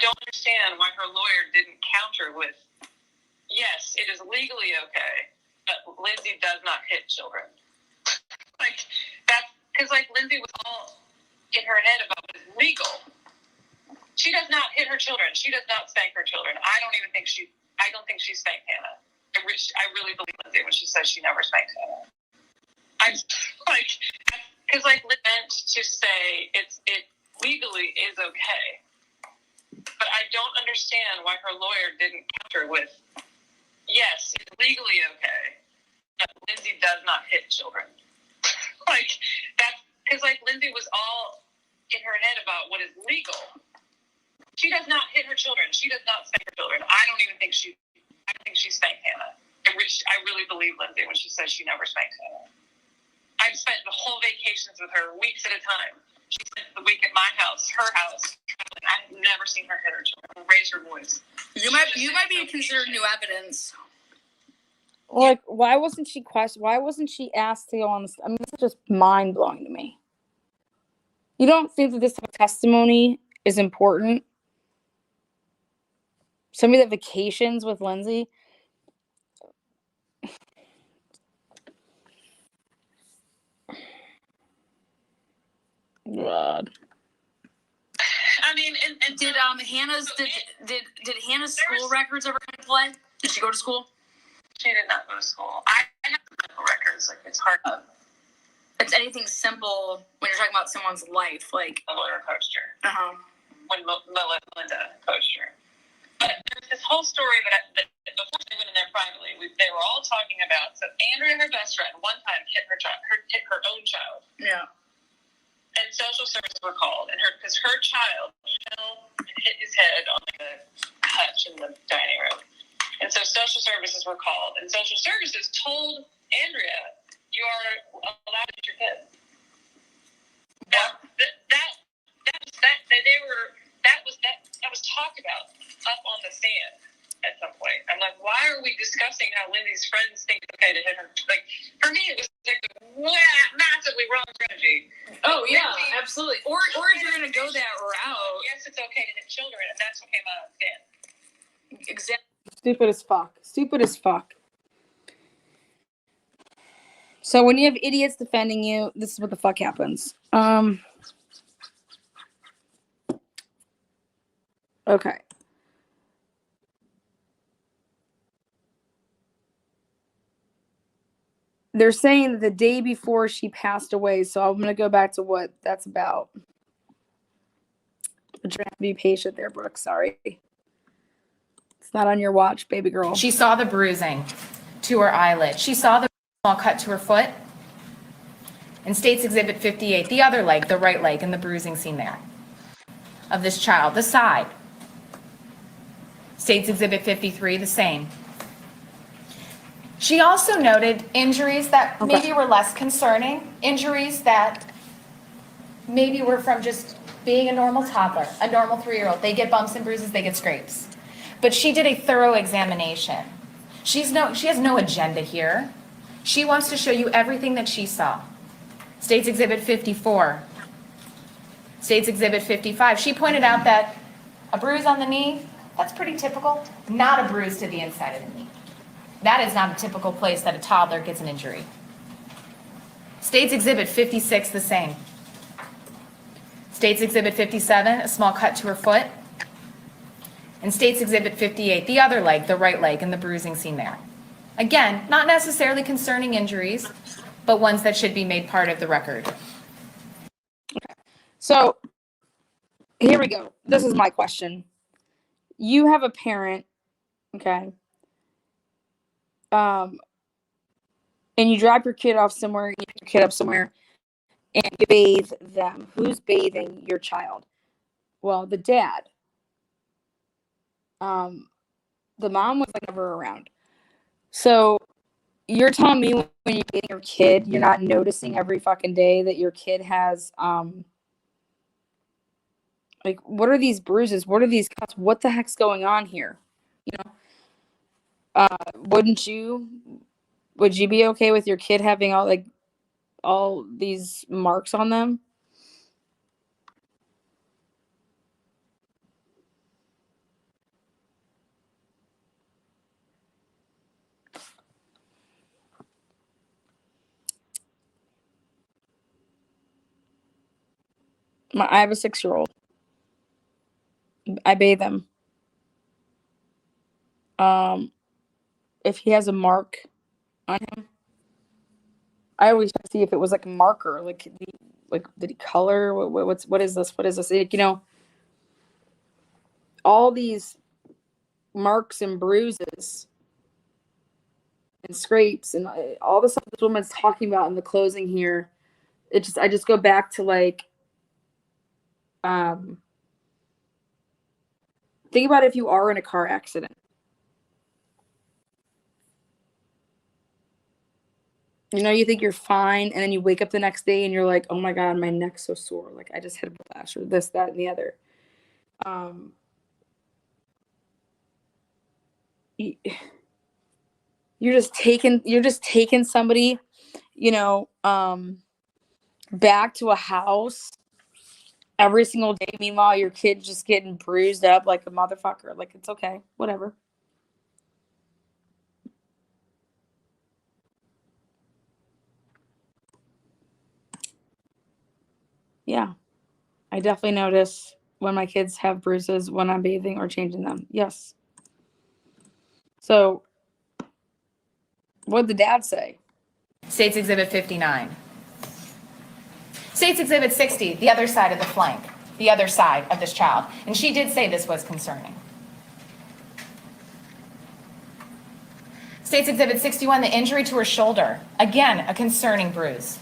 don't understand why her lawyer didn't counter with, yes, it is legally okay, but Lindsay does not hit children. Like, that's because, like, Lindsay was all in her head about what is legal. She does not hit her children. She does not spank her children. I don't think she spanked Hannah. I really believe Lindsay when she says she never spanked Hannah. I'm like, because, like, meant to say it legally is okay. But I don't understand why her lawyer didn't counter with, yes, it's legally okay, but Lindsay does not hit children. Like, that's because, like, Lindsay was all in her head about what is legal. She does not hit her children. She does not spank her children. I think she spanked Hannah. I really believe Lindsay when she says she never spanked Hannah. I've spent the whole vacations with her weeks at a time. She spent the week at my house, her house. I've never seen her hit her children, raise her voice. You might be considered new evidence. Like, why wasn't she asked to go on this? I mean, it's just mind blowing to me. You don't think that this type of testimony is important? Somebody that vacations with Lindsay. God. I mean, and did Hannah's school records ever come into play? Did she go to school? She did not go to school. I have the medical records. Like, it's hard. It's anything simple when you're talking about someone's life, like a lawyer coached her. When Melinda coached her. But there's this whole story that before they went in there privately, they were all talking about. So Andrea, her best friend, one time hit her own child. Yeah. And social services were called, and because her child fell and hit his head on the hutch in the dining room. And so social services were called, and social services told Andrea, "You are allowed to hit your kid." Now, that was talked about up on the stand at some point. I'm like, why are we discussing how Lindsay's friends think it's okay to hit her? Like, for me, it was like a massively wrong strategy. Oh yeah, absolutely. Or if you're gonna go that route, yes, it's okay to hit children, and that's what came out of the stand. Exactly. Stupid as fuck. Stupid as fuck. So when you have idiots defending you, this is what the fuck happens. Okay. They're saying that the day before she passed away, so I'm going to go back to what that's about. But you have to be patient there, Brooke. Sorry. It's not on your watch, baby girl. She saw the bruising to her eyelid. She saw the small cut to her foot. In State's Exhibit 58, the other leg, the right leg, and the bruising seen there of this child, the side. State's Exhibit 53, the same. She also noted injuries that maybe were less concerning, injuries that maybe were from just being a normal toddler, a normal 3-year-old. They get bumps and bruises, they get scrapes. But she did a thorough examination. She has no agenda here. She wants to show you everything that she saw. State's Exhibit 54. State's Exhibit 55. She pointed out that a bruise on the knee, that's pretty typical. Not a bruise to the inside of the knee. That is not a typical place that a toddler gets an injury. State's Exhibit 56, the same. State's Exhibit 57, a small cut to her foot. And State's Exhibit 58, the other leg, the right leg, and the bruising seen there. Again, not necessarily concerning injuries, but ones that should be made part of the record. Okay. So, here we go. This is my question. You have a parent, okay? And you drop your kid off somewhere, you pick your kid up somewhere, and you bathe them. Who's bathing your child? Well, the dad. The mom was like never around. So you're telling me when you get your kid, you're not noticing every fucking day that your kid has like, what are these bruises? What are these cuts? What the heck's going on here? You know, would you be okay with your kid having all these marks on them? I have a 6-year-old. I bathe him. If he has a mark on him, I always try to see if it was like a marker, like did he color? What is this? What is this? Like, you know, all these marks and bruises and scrapes and all the stuff this woman's talking about in the closing here. I just go back to like, think about if you are in a car accident. You know, you think you're fine, and then you wake up the next day and you're like, oh my God, my neck's so sore. Like I just had a whiplash or this, that, and the other. You're just taking somebody, you know, back to a house every single day. Meanwhile, your kid's just getting bruised up like a motherfucker. Like, it's okay. Whatever. Yeah. I definitely notice when my kids have bruises when I'm bathing or changing them. Yes. So, what did the dad say? State's Exhibit 59. State's Exhibit 60, the other side of the flank, the other side of this child. And she did say this was concerning. State's Exhibit 61, the injury to her shoulder. Again, a concerning bruise.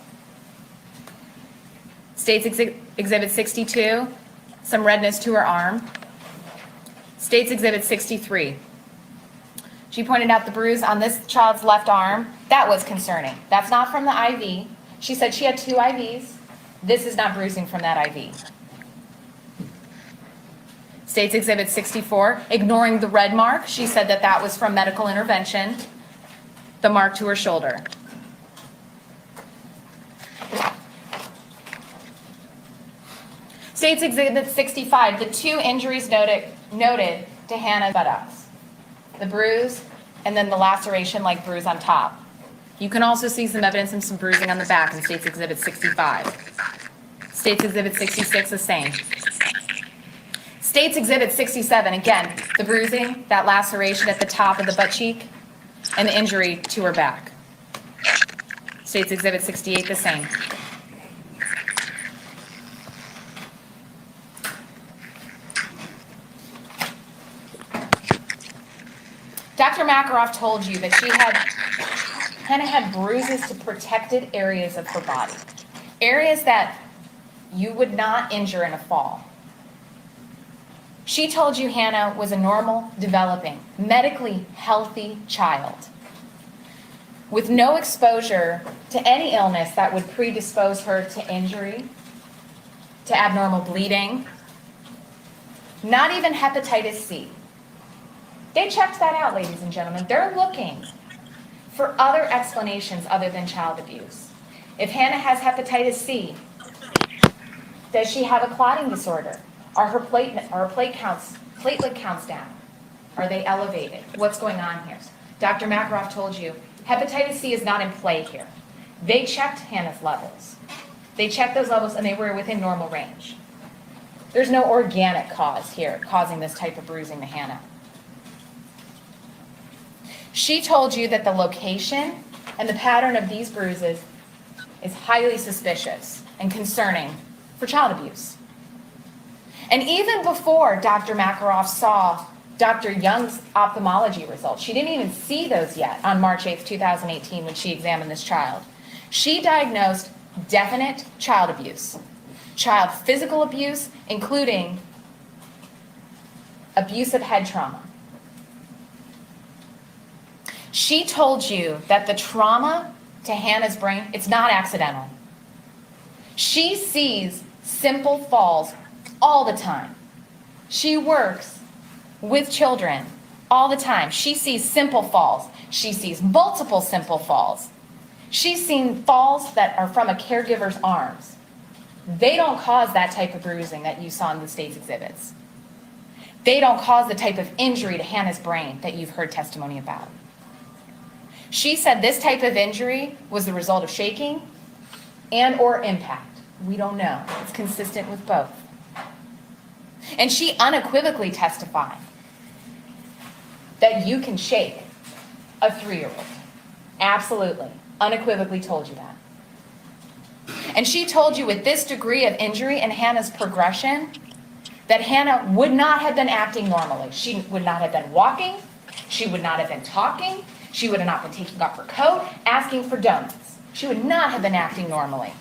State's Exhibit 62, some redness to her arm. State's Exhibit 63. She pointed out the bruise on this child's left arm. That was concerning. That's not from the IV. She said she had 2 IVs. This is not bruising from that IV. State's Exhibit 64, ignoring the red mark. She said that that was from medical intervention, the mark to her shoulder. State's Exhibit 65, the 2 injuries noted to Hannah's buttocks. The bruise, and then the laceration-like bruise on top. You can also see some evidence of some bruising on the back in State's Exhibit 65. State's Exhibit 66, the same. State's Exhibit 67, again, the bruising, that laceration at the top of the butt cheek, and the injury to her back. State's Exhibit 68, the same. Dr. Makaroff told you that Hannah had bruises to protected areas of her body, areas that you would not injure in a fall. She told you Hannah was a normal, developing, medically healthy child with no exposure to any illness that would predispose her to injury, to abnormal bleeding, not even hepatitis C. They checked that out, ladies and gentlemen. They're looking for other explanations other than child abuse. If Hannah has hepatitis C, does she have a clotting disorder? Are her platelet counts down? Are they elevated? What's going on here? Dr. Makaroff told you hepatitis C is not in play here. They checked Hannah's levels. They checked those levels and they were within normal range. There's no organic cause here causing this type of bruising to Hannah. She told you that the location and the pattern of these bruises is highly suspicious and concerning for child abuse. And even before Dr. Makaroff saw Dr. Young's ophthalmology results, she didn't even see those yet on March 8th, 2018 when she examined this child. She diagnosed definite child abuse, child physical abuse, including abusive head trauma. She told you that the trauma to Hannah's brain, it's not accidental. She sees simple falls all the time. She works with children all the time. She sees simple falls. She sees multiple simple falls. She's seen falls that are from a caregiver's arms. They don't cause that type of bruising that you saw in the state's exhibits. They don't cause the type of injury to Hannah's brain that you've heard testimony about. She said this type of injury was the result of shaking and or impact. We don't know. It's consistent with both. And she unequivocally testified that you can shake a 3-year-old. Absolutely. Unequivocally told you that. And she told you with this degree of injury and Hannah's progression that Hannah would not have been acting normally. She would not have been walking. She would not have been talking. She would have not been taking off her coat, asking for donuts. She would not have been acting normally.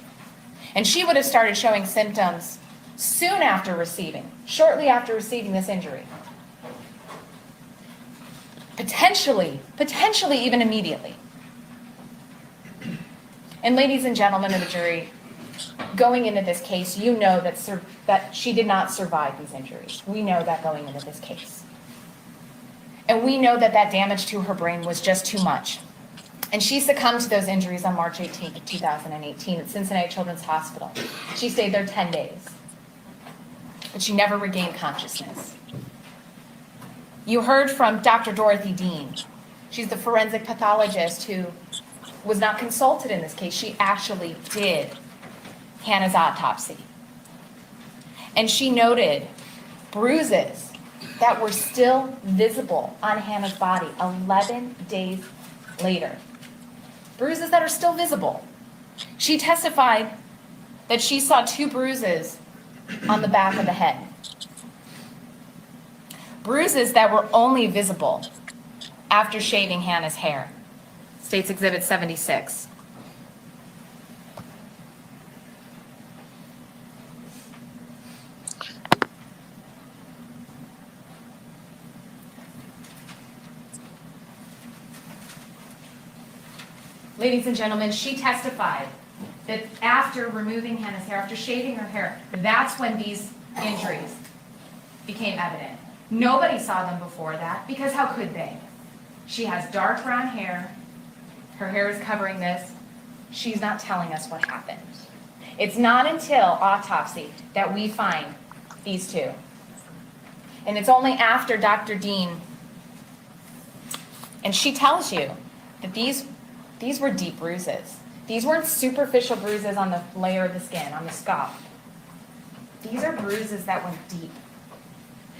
And she would have started showing symptoms soon after receiving, shortly after receiving this injury. Potentially even immediately. And ladies and gentlemen of the jury, going into this case, you know that she did not survive these injuries. We know that going into this case. And we know that that damage to her brain was just too much. And she succumbed to those injuries on March 18th of 2018 at Cincinnati Children's Hospital. She stayed there 10 days. But she never regained consciousness. You heard from Dr. Dorothy Dean. She's the forensic pathologist who was not consulted in this case. She actually did Hannah's autopsy. And she noted bruises that were still visible on Hannah's body 11 days later. Bruises that are still visible. She testified that she saw 2 bruises on the back of the head. Bruises that were only visible after shaving Hannah's hair. State's Exhibit 76. Ladies and gentlemen, she testified that after removing Hannah's hair, after shaving her hair, that's when these injuries became evident. Nobody saw them before that, because how could they? She has dark brown hair. Her hair is covering this. She's not telling us what happened. It's not until autopsy that we find these 2. And it's only after Dr. Dean, and she tells you that these were deep bruises. These weren't superficial bruises on the layer of the skin, on the scalp. These are bruises that went deep.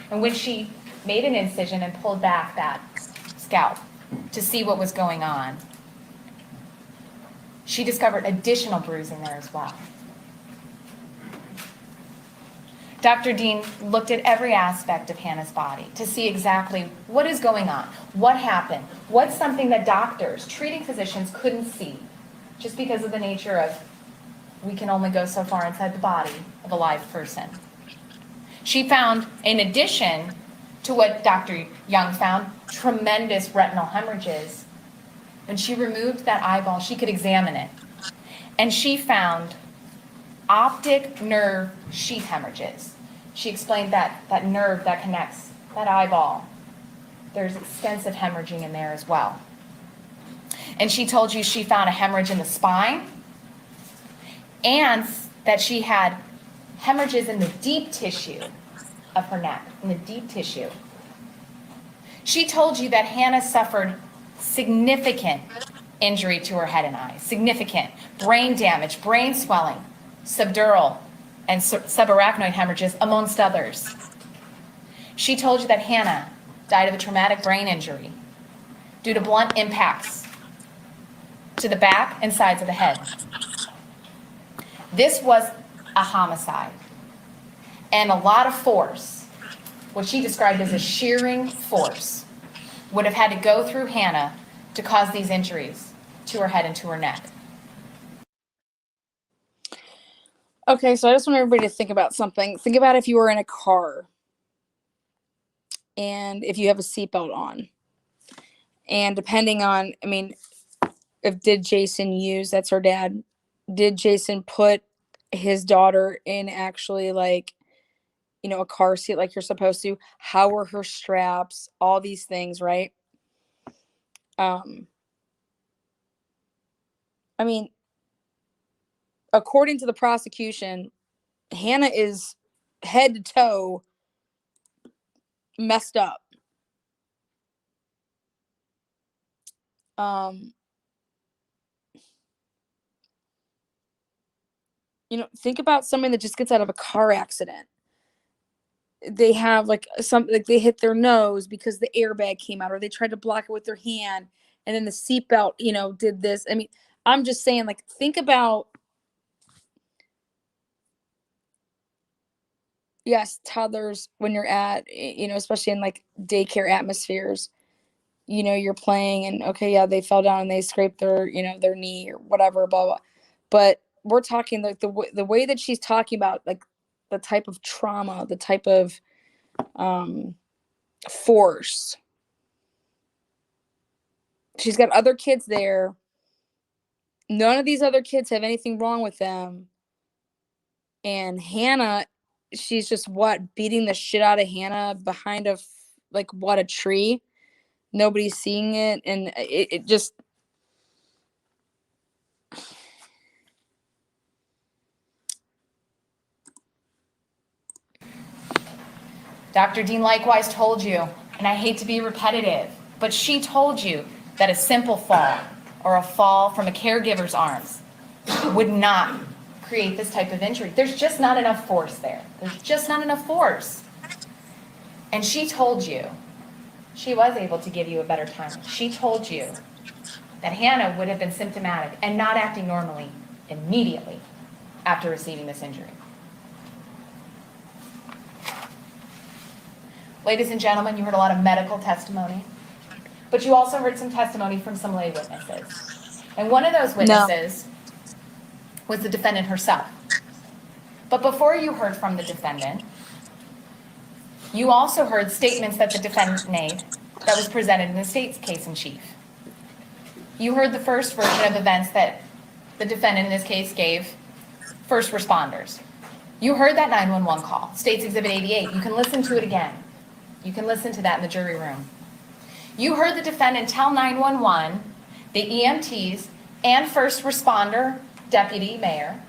And when she made an incision and pulled back that scalp to see what was going on, she discovered additional bruising there as well. Dr. Dean looked at every aspect of Hannah's body to see exactly what is going on, what happened, what's something that doctors, treating physicians couldn't see, just because of the nature of we can only go so far inside the body of a live person. She found, in addition to what Dr. Young found, tremendous retinal hemorrhages. When she removed that eyeball, she could examine it. And she found optic nerve sheath hemorrhages. She explained that nerve that connects that eyeball. There's extensive hemorrhaging in there as well. And she told you she found a hemorrhage in the spine and that she had hemorrhages in the deep tissue of her neck, in the deep tissue. She told you that Hannah suffered significant injury to her head and eyes, significant brain damage, brain swelling, subdural and subarachnoid hemorrhages, amongst others. She told you that Hannah died of a traumatic brain injury due to blunt impacts to the back and sides of the head. This was a homicide, and a lot of force, what she described as a shearing force, would have had to go through Hannah to cause these injuries to her head and to her neck. Okay, so I just want everybody to think about something. Think about if you were in a car and if you have a seatbelt on And depending on, I mean, if did Jason use, that's her dad, did Jason put his daughter in actually like, you know, a car seat like you're supposed to? How were her straps? All these things, right? I mean, according to the prosecution, Hannah is head to toe messed up. You know, think about somebody that just gets out of a car accident. They have like they hit their nose because the airbag came out, or they tried to block it with their hand, and then the seatbelt, you know, did this. I mean, I'm just saying, like, think about, yes, toddlers, when you're at, you know, especially in like daycare atmospheres, you know, you're playing and okay, yeah, they fell down and they scraped their, you know, their knee or whatever, blah, blah. But we're talking like the way that she's talking about, like the type of trauma, the type of force. She's got other kids there. None of these other kids have anything wrong with them. And Hannah, she's just beating the shit out of Hannah behind a tree. Nobody's seeing it. And it just, Dr. Dean likewise told you, and I hate to be repetitive, but she told you that a simple fall or a fall from a caregiver's arms would not create this type of injury. There's just not enough force there. There's just not enough force. And she told you, she was able to give you a better time. She told you that Hannah would have been symptomatic and not acting normally immediately after receiving this injury. Ladies and gentlemen, you heard a lot of medical testimony, but you also heard some testimony from some lay witnesses. And one of those witnesses was the defendant herself. But before you heard from the defendant, you also heard statements that the defendant made that was presented in the state's case in chief. You heard the first version of events that the defendant in this case gave first responders. You heard that 911 call, State's Exhibit 88. You can listen to it again. You can listen to that in the jury room. You heard the defendant tell 911, the EMTs, and first responder, deputy mayor.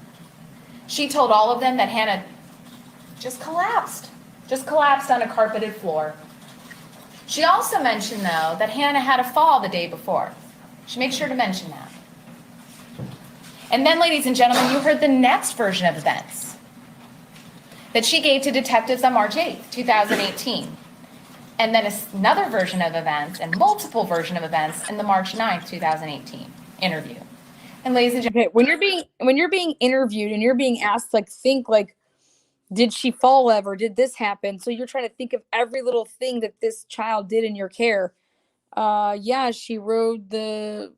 She told all of them that Hannah just collapsed on a carpeted floor. She also mentioned, though, that Hannah had a fall the day before. She made sure to mention that. And then, ladies and gentlemen, you heard the next version of events that she gave to detectives on March 8th, 2018. And then another version of events and multiple version of events in the March 9th, 2018 interview. And ladies and gentlemen, when you're being interviewed and you're being asked, like, think like, did she fall ever? Did this happen? So you're trying to think of every little thing that this child did in your care. Yeah, she rode the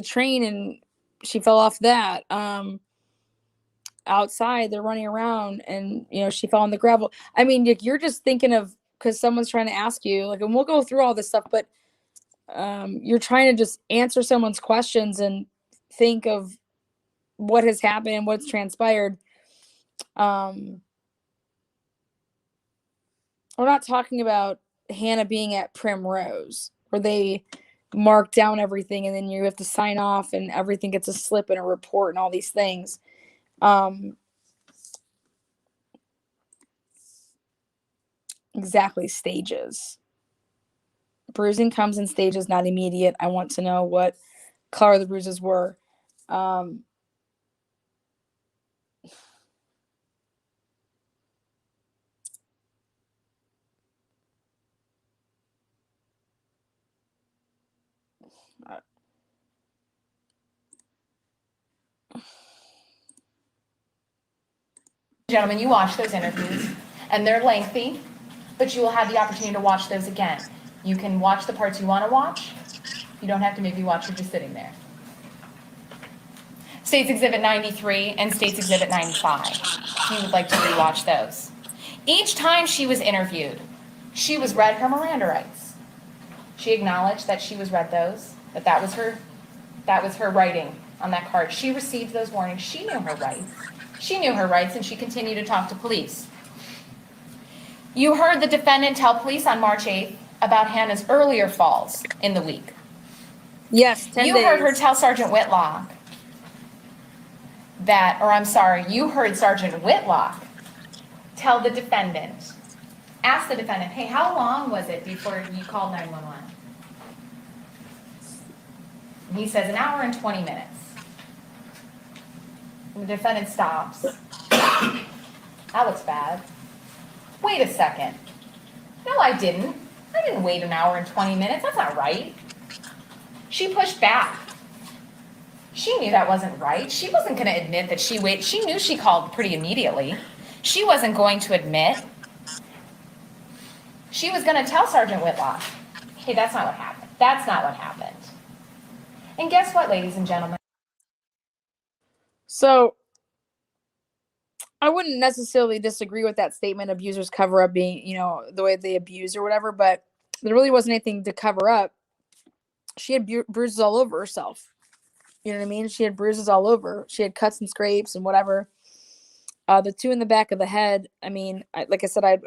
train and she fell off that. Outside, they're running around and, you know, she fell on the gravel. I mean, you're just thinking of, because someone's trying to ask you, like, and we'll go through all this stuff, but you're trying to just answer someone's questions and think of what has happened and what's transpired. We're not talking about Hannah being at Primrose, where they mark down everything and then you have to sign off and everything gets a slip and a report and all these things. Exactly, stages. Bruising comes in stages, not immediate. I want to know what color the bruises were. Gentlemen, you watch those interviews, and they're lengthy, but you will have the opportunity to watch those again. You can watch the parts you want to watch. You don't have to maybe watch it just sitting there. State's Exhibit 93 and State's Exhibit 95. If you would like to rewatch those. Each time she was interviewed, she was read her Miranda rights. She acknowledged that she was read those, that was her writing on that card. She received those warnings. She knew her rights. She knew her rights, and she continued to talk to police. You heard the defendant tell police on March 8th about Hannah's earlier falls in the week. Yes, 10 You days. heard her tell Sergeant Whitlock you heard Sergeant Whitlock tell the defendant, ask the defendant, hey, how long was it before you called 911? And he says, an hour and 20 minutes. And the defendant stops. That looks bad. Wait a second. No, I didn't. I didn't wait an hour and 20 minutes. That's not right. She pushed back. She knew that wasn't right. She wasn't going to admit that she waited. She knew she called pretty immediately. She wasn't going to admit. She was going to tell Sergeant Whitlock, hey, that's not what happened. That's not what happened. And guess what, ladies and gentlemen? So I wouldn't necessarily disagree with that statement, abusers cover up being, the way they abuse or whatever, but there really wasn't anything to cover up. She had bruises all over herself. You know what I mean? She had bruises all over. She had cuts and scrapes and whatever. The two in the back of the head, like I said, I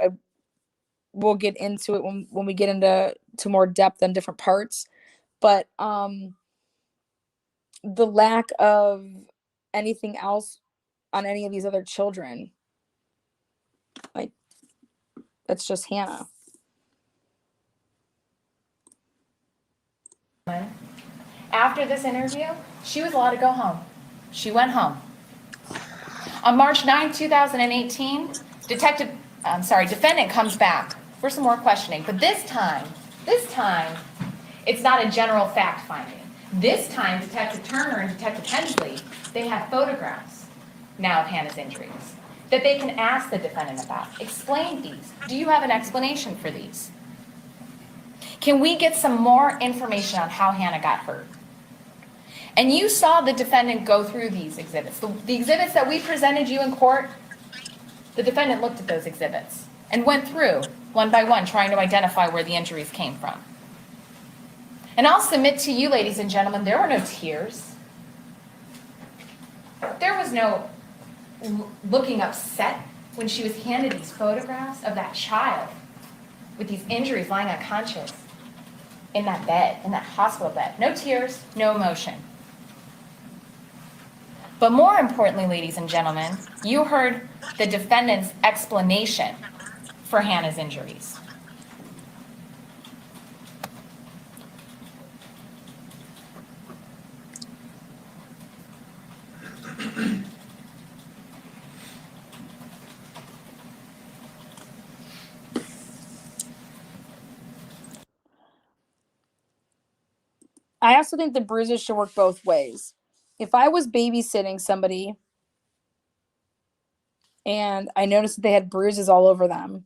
we'll get into it when we get into more depth on different parts. But the lack of anything else on any of these other children, that's just Hannah. After this interview, she was allowed to go home. She went home. On March 9, 2018, defendant comes back for some more questioning, but this time, it's not a general fact finding. This time, Detective Turner and Detective Hensley, they have photographs now of Hannah's injuries that they can ask the defendant about. Explain these. Do you have an explanation for these? Can we get some more information on how Hannah got hurt? And you saw the defendant go through these exhibits. The exhibits that we presented you in court, the defendant looked at those exhibits and went through one by one, trying to identify where the injuries came from. And I'll submit to you, ladies and gentlemen, there were no tears. There was no looking upset when she was handed these photographs of that child with these injuries lying unconscious in that bed, in that hospital bed. No tears, no emotion. But more importantly, ladies and gentlemen, you heard the defendant's explanation for Hannah's injuries. I also think the bruises should work both ways. If I was babysitting somebody and I noticed that they had bruises all over them,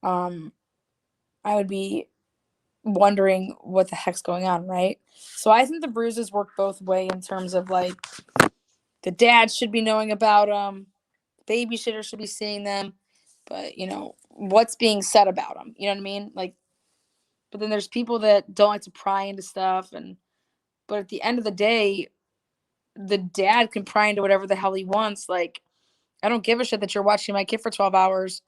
I would be wondering what the heck's going on, right? So I think the bruises work both ways in terms of the dad should be knowing about them, babysitter should be seeing them, but what's being said about them, you know what I mean? But then there's people that don't like to pry into stuff, but at the end of the day, the dad can pry into whatever the hell he wants. I don't give a shit that you're watching my kid for 12 hours.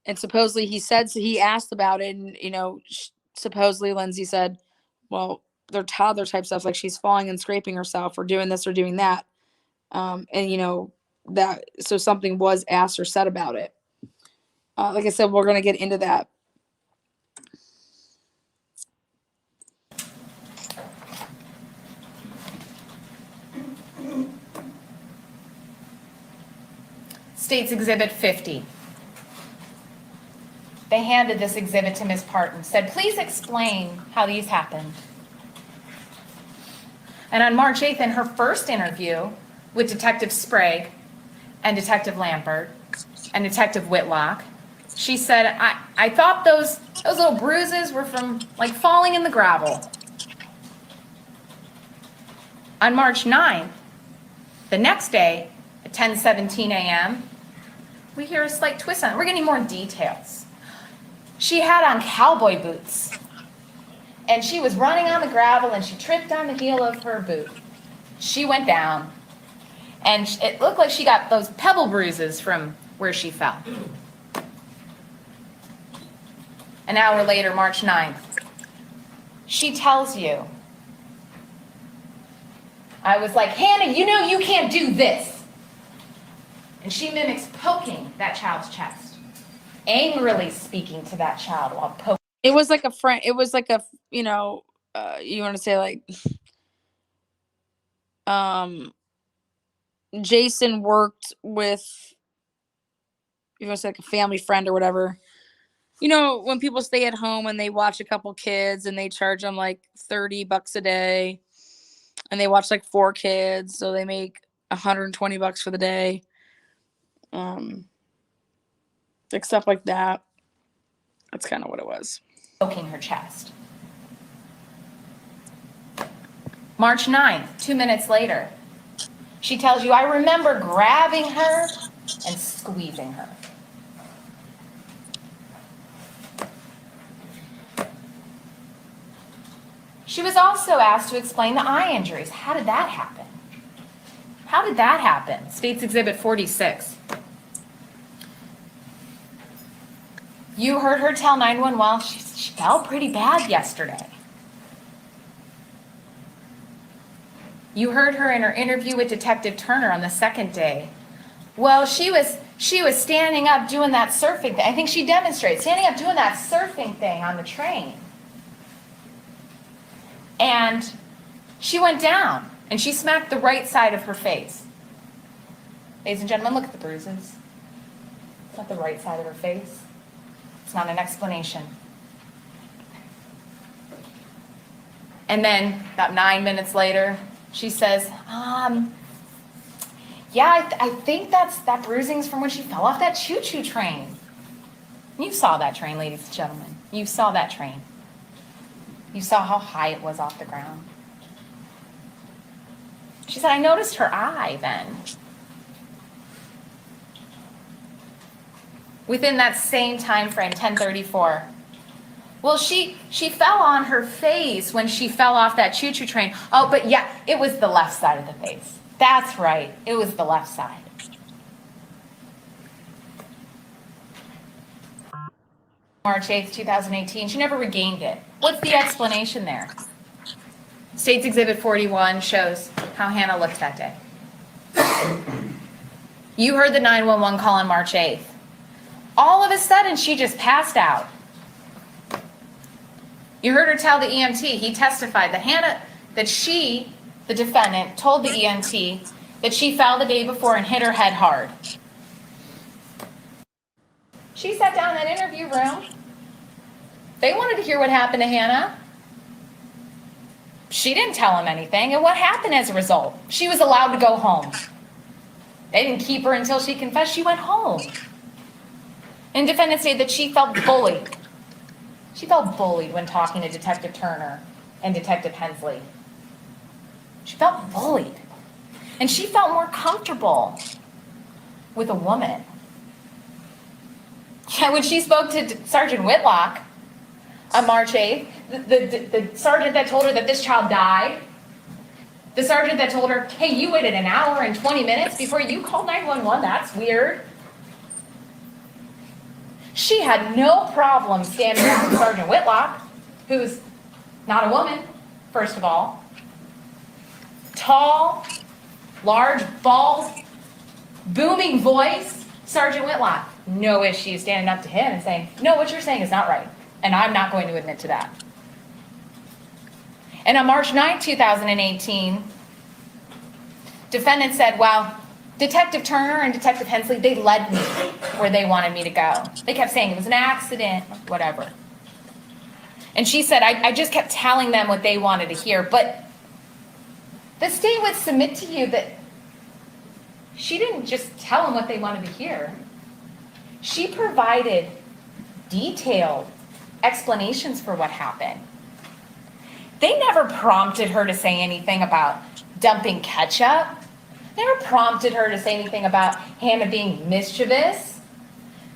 And supposedly he asked about it, and supposedly Lindsay said, well, they're toddler type stuff, like she's falling and scraping herself or doing this or doing that. So something was asked or said about it. Like I said, we're going to get into that. State's Exhibit 50. They handed this exhibit to Ms. Partin, said, please explain how these happened. And on March 8th, in her first interview with Detective Sprague and Detective Lambert and Detective Whitlock, she said, I thought those little bruises were from falling in the gravel. On March 9th, the next day at 10:17 a.m., we hear a slight twist on it. We're getting more details. She had on cowboy boots. And she was running on the gravel and she tripped on the heel of her boot. She went down. And it looked like she got those pebble bruises from where she fell. An hour later, March 9th, she tells you, I was like, Hannah, you know you can't do this. And she mimics poking that child's chest, angrily speaking to that child while poking. It was like a friend. It was like a, you know, you want to say like, Jason worked with, you want to say like a family friend or whatever. You know, when people stay at home and they watch a couple kids and they charge them like $30 a day and they watch like 4 kids, so they make $120 for the day. Like stuff like that. That's kind of what it was. Poking her chest. March 9th, 2 minutes later, she tells you, I remember grabbing her and squeezing her. She was also asked to explain the eye injuries. How did that happen? How did that happen? State's Exhibit 46. You heard her tell 911 she felt pretty bad yesterday. You heard her in her interview with Detective Turner on the second day. Well, she was standing up doing that surfing thing. I think she demonstrated standing up doing that surfing thing on the train. And she went down and she smacked the right side of her face. Ladies and gentlemen, look at the bruises. It's not the right side of her face. It's not an explanation. And then about 9 minutes later, she says, yeah, I think that bruising's from when she fell off that choo-choo train. You saw that train, ladies and gentlemen. You saw that train. You saw how high it was off the ground. She said, I noticed her eye then. Within that same time frame, 10:34. Well, she fell on her face when she fell off that choo-choo train. Oh, but yeah, it was the left side of the face. That's right, it was the left side. March 8th, 2018, she never regained it. What's the explanation there? State's Exhibit 41 shows how Hannah looked that day. You heard the 911 call on March 8th. All of a sudden, she just passed out. You heard her tell the EMT, he testified that she, the defendant, told the EMT that she fell the day before and hit her head hard. She sat down in that interview room. They wanted to hear what happened to Hannah. She didn't tell him anything, and what happened as a result? She was allowed to go home. They didn't keep her until she confessed. She went home. And defendants say that she felt bullied. She felt bullied when talking to Detective Turner and Detective Hensley. She felt bullied. And she felt more comfortable with a woman. Yeah, when she spoke to Sergeant Whitlock on March 8th, the sergeant that told her that this child died, the sergeant that told her, hey, you waited an hour and 20 minutes before you called 911, that's weird. She had no problem standing next to Sergeant Whitlock, who's not a woman, first of all. Tall, large, bald, booming voice. Sergeant Whitlock, no issue standing up to him and saying, no, what you're saying is not right, and I'm not going to admit to that. And on March 9, 2018, defendant said, well, Detective Turner and Detective Hensley, they led me where they wanted me to go. They kept saying it was an accident, whatever. And she said, I just kept telling them what they wanted to hear. But the state would submit to you that she didn't just tell them what they wanted to hear. She provided detailed explanations for what happened. They never prompted her to say anything about dumping ketchup. They never prompted her to say anything about Hannah being mischievous.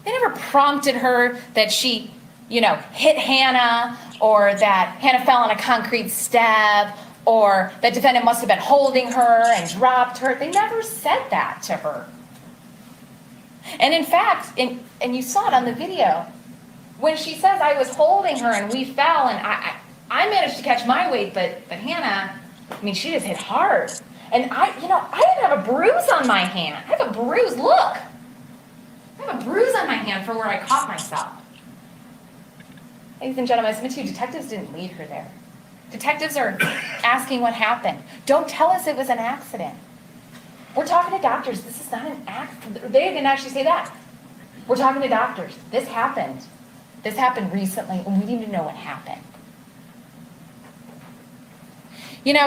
They never prompted her that she hit Hannah, or that Hannah fell on a concrete step, or that defendant must have been holding her and dropped her. They never said that to her. And in fact, and you saw it on the video, when she says, I was holding her and we fell and I managed to catch my weight, but Hannah, she just hit hard. And I didn't have a bruise on my hand. I have a bruise, look. I have a bruise on my hand for where I caught myself. Ladies and gentlemen, I submit to you, detectives didn't lead her there. Detectives are asking what happened. Don't tell us it was an accident. We're talking to doctors. This is not an accident. They didn't actually say that. We're talking to doctors. This happened. This happened recently, and we need to know what happened.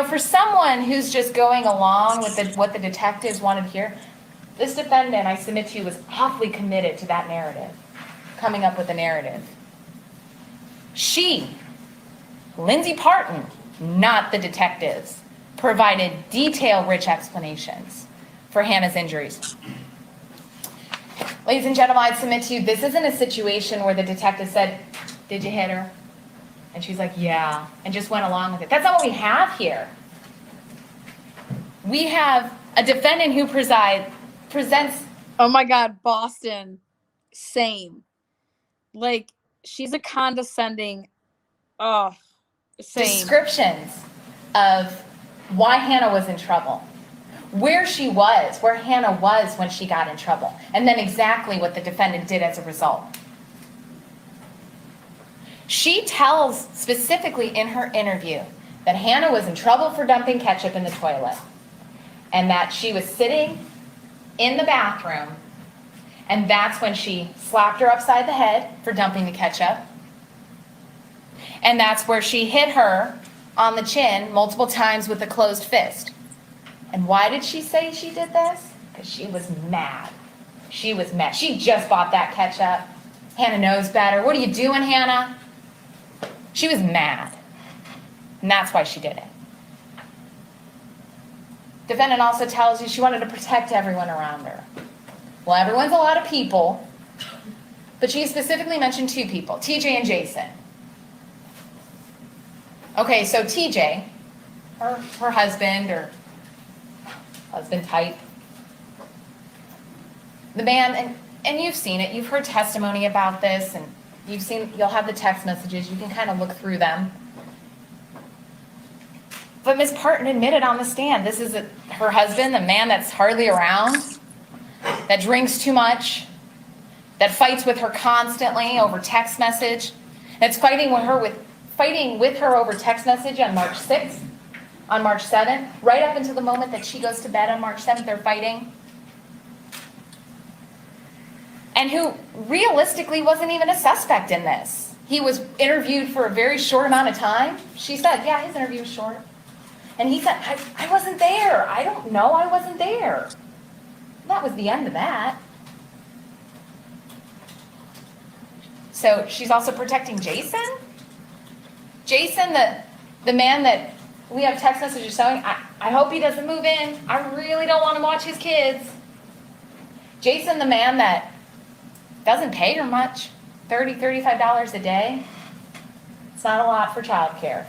For someone who's just going along with what the detectives wanted to hear, this defendant, I submit to you, was awfully committed to that narrative, coming up with a narrative. She, Lindsay Partin, not the detectives, provided detail-rich explanations for Hannah's injuries. Ladies and gentlemen, I submit to you, this isn't a situation where the detective said, did you hit her? And she's like, yeah, and just went along with it. That's not what we have here. We have a defendant who presents... Oh my God, Boston, same. Like, she's a condescending, same. Descriptions of why Hannah was in trouble, where she was, where Hannah was when she got in trouble, and then exactly what the defendant did as a result. She tells specifically in her interview that Hannah was in trouble for dumping ketchup in the toilet, and that she was sitting in the bathroom, and that's when she slapped her upside the head for dumping the ketchup, and that's where she hit her on the chin multiple times with a closed fist. And why did she say she did this? Because she was mad. She was mad. She just bought that ketchup. Hannah knows better. What are you doing, Hannah? She was mad. And that's why she did it. Defendant also tells you she wanted to protect everyone around her. Well, everyone's a lot of people, but she specifically mentioned two people, TJ and Jason. Okay, so TJ, her husband, or husband type, the man, and you've seen it, you've heard testimony about this, and you'll have the text messages, you can kind of look through them. But Ms. Partin admitted on the stand, this is her husband, the man that's hardly around, that drinks too much, that fights with her constantly over text message, that's fighting with her over text message on March 6th, on March 7th, right up until the moment that she goes to bed on March 7th, they're fighting. And who realistically wasn't even a suspect in this. He was interviewed for a very short amount of time. She said, yeah, his interview was short. And he said, I wasn't there. I don't know, I wasn't there. That was the end of that. So she's also protecting Jason? Jason, the man that we have text messages showing, I hope he doesn't move in. I really don't want to watch his kids. Jason, the man that doesn't pay her much, $30, $35 a day. It's not a lot for childcare.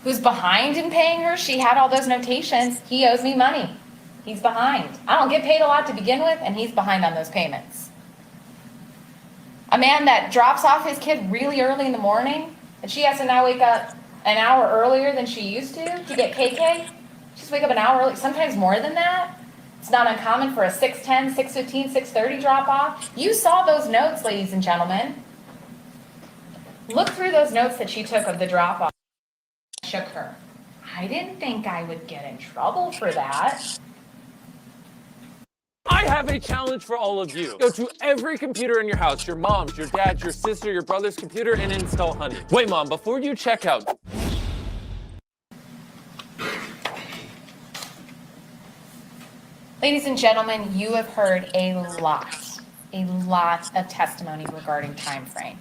Who's behind in paying her? She had all those notations. He owes me money. He's behind. I don't get paid a lot to begin with, and he's behind on those payments. A man that drops off his kid really early in the morning, and she has to now wake up an hour earlier than she used to get KK. She has to wake up an hour early, sometimes more than that. It's not uncommon for a 6:10, 6:15, 6:30 drop off. You saw those notes, ladies and gentlemen. Look through those notes that she took of the drop off. Shook her. I didn't think I would get in trouble for that. I have a challenge for all of you. Go to every computer in your house, your mom's, your dad's, your sister, your brother's computer, and install Honey. Wait, Mom, before you check out. Ladies and gentlemen, you have heard a lot of testimony regarding time frame.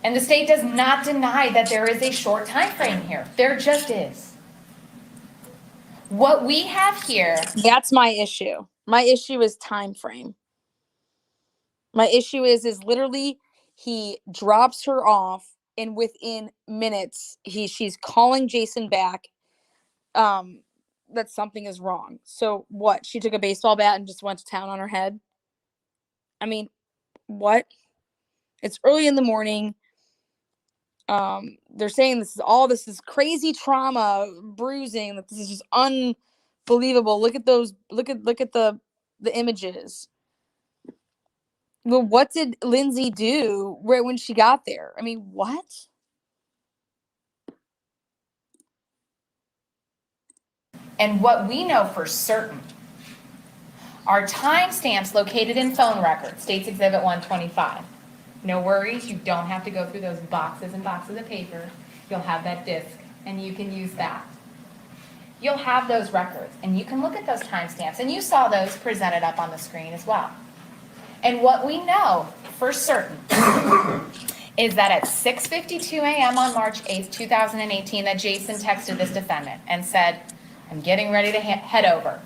And the state does not deny that there is a short time frame here. There just is. What we have here... That's my issue. My issue is time frame. My issue is literally he drops her off, and within minutes she's calling Jason back that something is wrong. So what? She took a baseball bat and just went to town on her head? I mean, what? It's early in the morning. They're saying this is crazy trauma, bruising, that this is just unbelievable. Look at the images. Well, what did Lindsay do right when she got there? I mean, what? And what we know for certain are timestamps located in phone records, State's Exhibit 125. No worries, you don't have to go through those boxes and boxes of paper. You'll have that disc, and you can use that. You'll have those records, and you can look at those timestamps, and you saw those presented up on the screen as well. And what we know for certain is that at 6:52 a.m. on March 8th, 2018, that Jason texted this defendant and said, I'm getting ready to head over.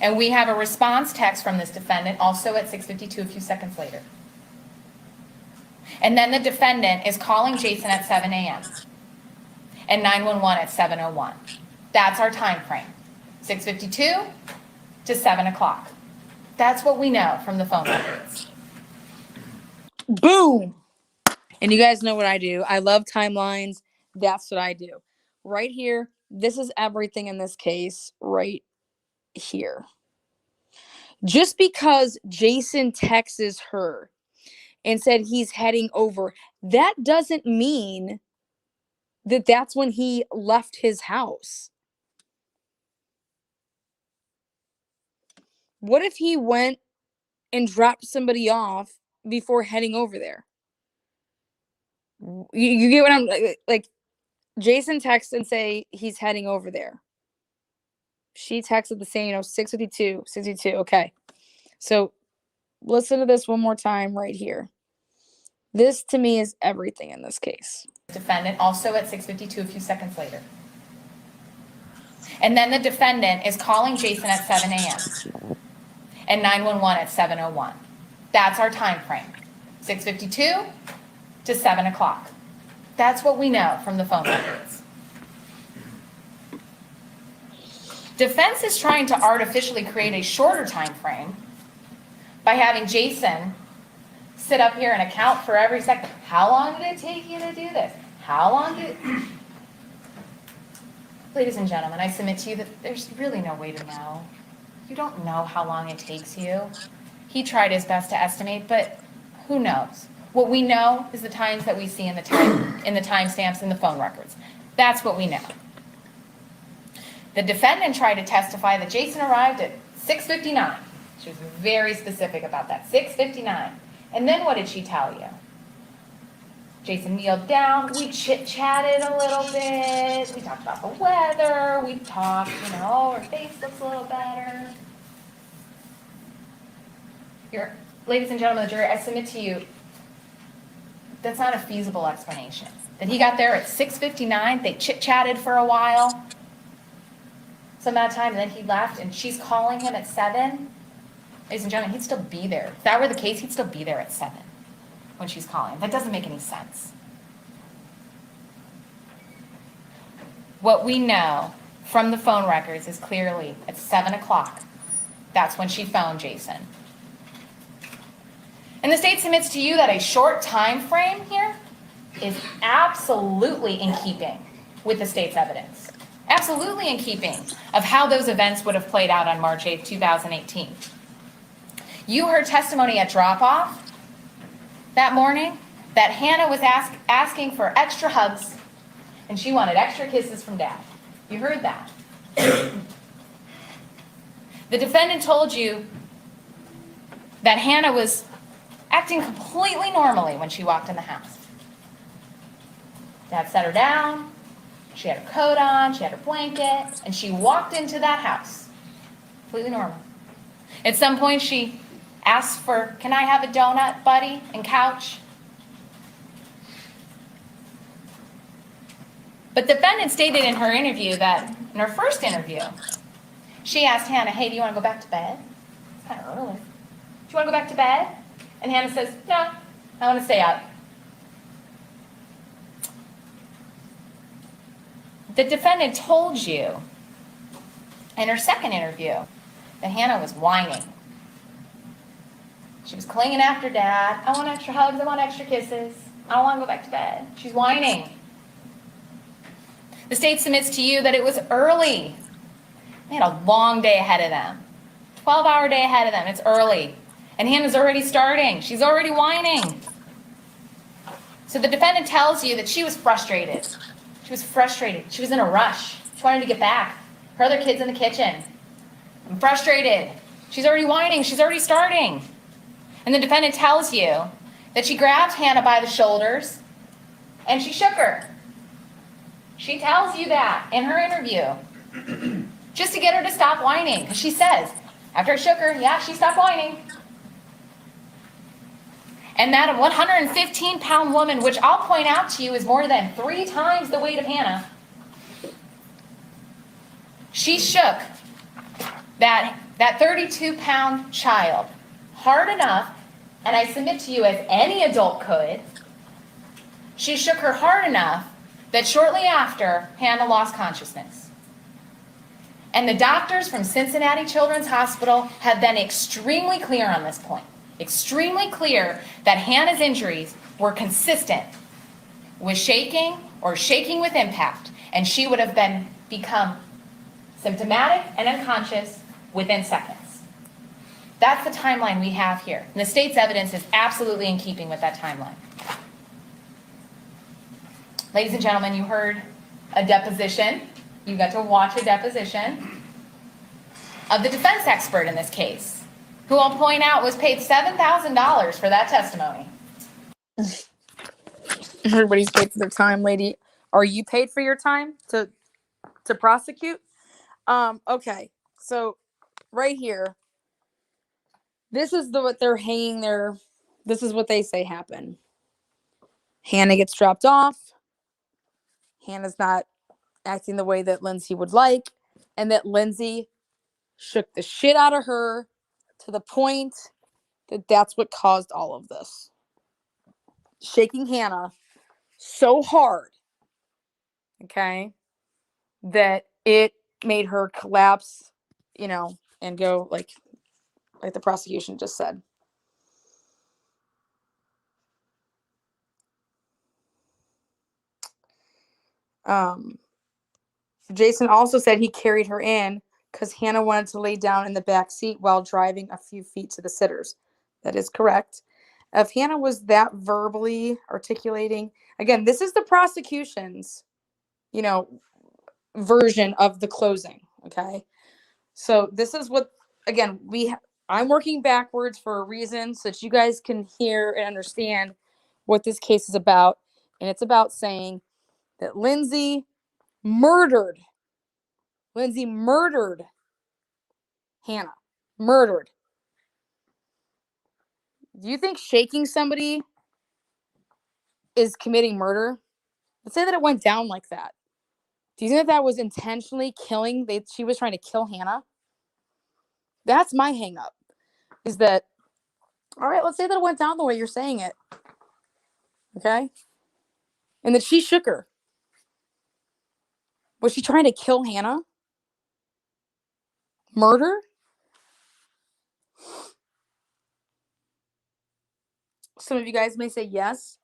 And we have a response text from this defendant also at 6:52, a few seconds later. And then the defendant is calling Jason at 7 a.m. and 911 at 7:01. That's our time frame, 6:52 to 7 o'clock. That's what we know from the phone records. Boom! And you guys know what I do. I love timelines. That's what I do. Right here, this is everything in this case right here. Just because Jason texts her and said he's heading over, that doesn't mean that that's when he left his house. What if he went and dropped somebody off before heading over there? You get what I'm like? Jason texts and say he's heading over there. She texted the same, 6:52. Okay. So listen to this one more time right here. This to me is everything in this case. Defendant also at 6:52, a few seconds later. And then the defendant is calling Jason at 7 a.m. and 911 at 7:01. That's our time frame, 6:52 to 7 o'clock. That's what we know from the phone records. Defense is trying to artificially create a shorter time frame by having Jason sit up here and account for every second. How long did it take you to do this? How long did... Ladies and gentlemen, I submit to you that there's really no way to know. You don't know how long it takes you. He tried his best to estimate, but who knows? What we know is the times that we see in the timestamps in the phone records. That's what we know. The defendant tried to testify that Jason arrived at 6:59. She was very specific about that, 6:59. And then what did she tell you? Jason kneeled down, we chit-chatted a little bit, we talked about the weather, we talked, her face looks a little better. Ladies and gentlemen of the jury, I submit to you, that's not a feasible explanation. That he got there at 6:59, they chit-chatted for a while, some amount of time, and then he left, and she's calling him at 7. Ladies and gentlemen, he'd still be there. If that were the case, he'd still be there at 7 when she's calling him. That doesn't make any sense. What we know from the phone records is clearly at 7 o'clock. That's when she phoned Jason. And the state submits to you that a short time frame here is absolutely in keeping with the state's evidence. Absolutely in keeping of how those events would have played out on March 8th, 2018. You heard testimony at drop-off that morning that Hannah was asking for extra hugs and she wanted extra kisses from Dad. You heard that. The defendant told you that Hannah was acting completely normally when she walked in the house. Dad set her down, she had her coat on, she had her blanket, and she walked into that house. Completely normal. At some point she asked for, can I have a donut, buddy, and couch? But the defendant stated in her interview that, in her first interview, she asked Hannah, hey, do you want to go back to bed? It's kind of early. Do you want to go back to bed? And Hannah says, no, I want to stay out. The defendant told you in her second interview that Hannah was whining. She was clinging after Dad. I want extra hugs, I want extra kisses. I don't want to go back to bed. She's whining. The state submits to you that it was early. They had a long day ahead of them. 12-hour day ahead of them. It's early. And Hannah's already starting. She's already whining. So the defendant tells you that she was frustrated. She was frustrated. She was in a rush. She wanted to get back. Her other kid's in the kitchen. I'm frustrated. She's already whining. She's already starting. And the defendant tells you that she grabbed Hannah by the shoulders and she shook her. She tells you that in her interview just to get her to stop whining. Because she says, after I shook her, yeah, she stopped whining. And that 115-pound woman, which I'll point out to you is more than 3 times the weight of Hannah, she shook that 32-pound child hard enough, and I submit to you as any adult could, she shook her hard enough that shortly after, Hannah lost consciousness. And the doctors from Cincinnati Children's Hospital have been extremely clear on this point. Extremely clear that Hannah's injuries were consistent with shaking or shaking with impact, and she would have become symptomatic and unconscious within seconds. That's the timeline we have here. And the state's evidence is absolutely in keeping with that timeline. Ladies and gentlemen, you heard a deposition. You got to watch a deposition of the defense expert in this case, who I'll point out was paid $7,000 for that testimony. Everybody's paid for their time, lady. Are you paid for your time to prosecute? Okay. So right here, this is what they're hanging there. This is what they say happened. Hannah gets dropped off. Hannah's not acting the way that Lindsay would like, and that Lindsay shook the shit out of her to the point that that's what caused all of this. Shaking Hannah so hard, okay, that it made her collapse, and go like the prosecution just said. Jason also said he carried her in because Hannah wanted to lay down in the back seat while driving a few feet to the sitters. That is correct. If Hannah was that verbally articulating, again, this is the prosecution's, version of the closing. Okay. So this is what, again, I'm working backwards for a reason so that you guys can hear and understand what this case is about. And it's about saying that Lindsay murdered Hannah. Murdered. Do you think shaking somebody is committing murder? Let's say that it went down like that. Do you think that was intentionally killing? She was trying to kill Hannah? That's my hang up. Is that, all right, let's say that it went down the way you're saying it. Okay? And that she shook her. Was she trying to kill Hannah? Murder? Some of you guys may say yes.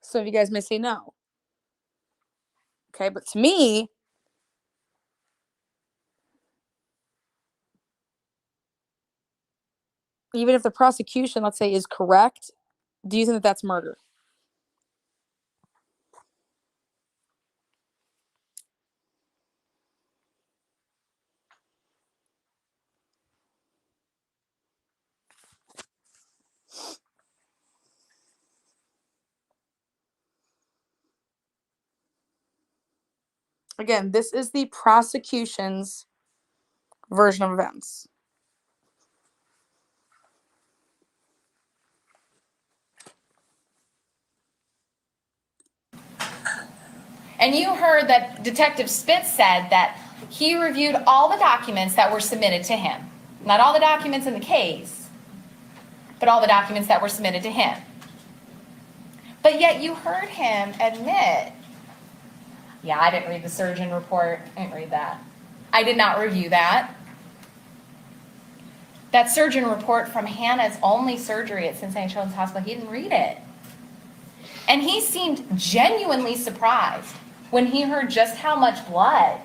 Some of you guys may say no. Okay, but to me, even if the prosecution, let's say, is correct, do you think that that's murder? Again, this is the prosecution's version of events. And you heard that Detective Spitz said that he reviewed all the documents that were submitted to him. Not all the documents in the case, but all the documents that were submitted to him. But yet you heard him admit, yeah, I didn't read the surgeon report. I didn't read that. I did not review that. That surgeon report from Hannah's only surgery at Cincinnati Children's Hospital, he didn't read it. And he seemed genuinely surprised when he heard just how much blood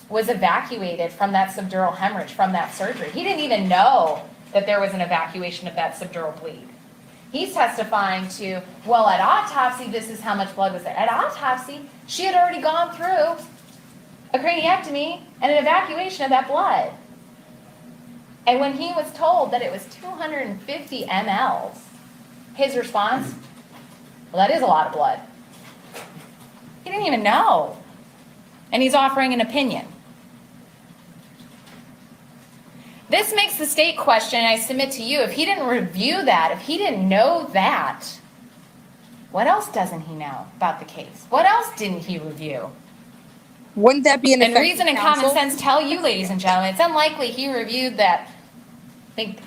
was evacuated from that subdural hemorrhage from that surgery. He didn't even know that there was an evacuation of that subdural bleed. He's testifying to, well, at autopsy, this is how much blood was there. At autopsy, she had already gone through a craniectomy and an evacuation of that blood. And when he was told that it was 250 mLs, his response, well, that is a lot of blood. He didn't even know. And he's offering an opinion. This makes the state question, and I submit to you, if he didn't review that, if he didn't know that, what else doesn't he know about the case? What else didn't he review? Wouldn't that be an And effective reason and counsel? common sense tell you, ladies and gentlemen, it's unlikely he reviewed that. I think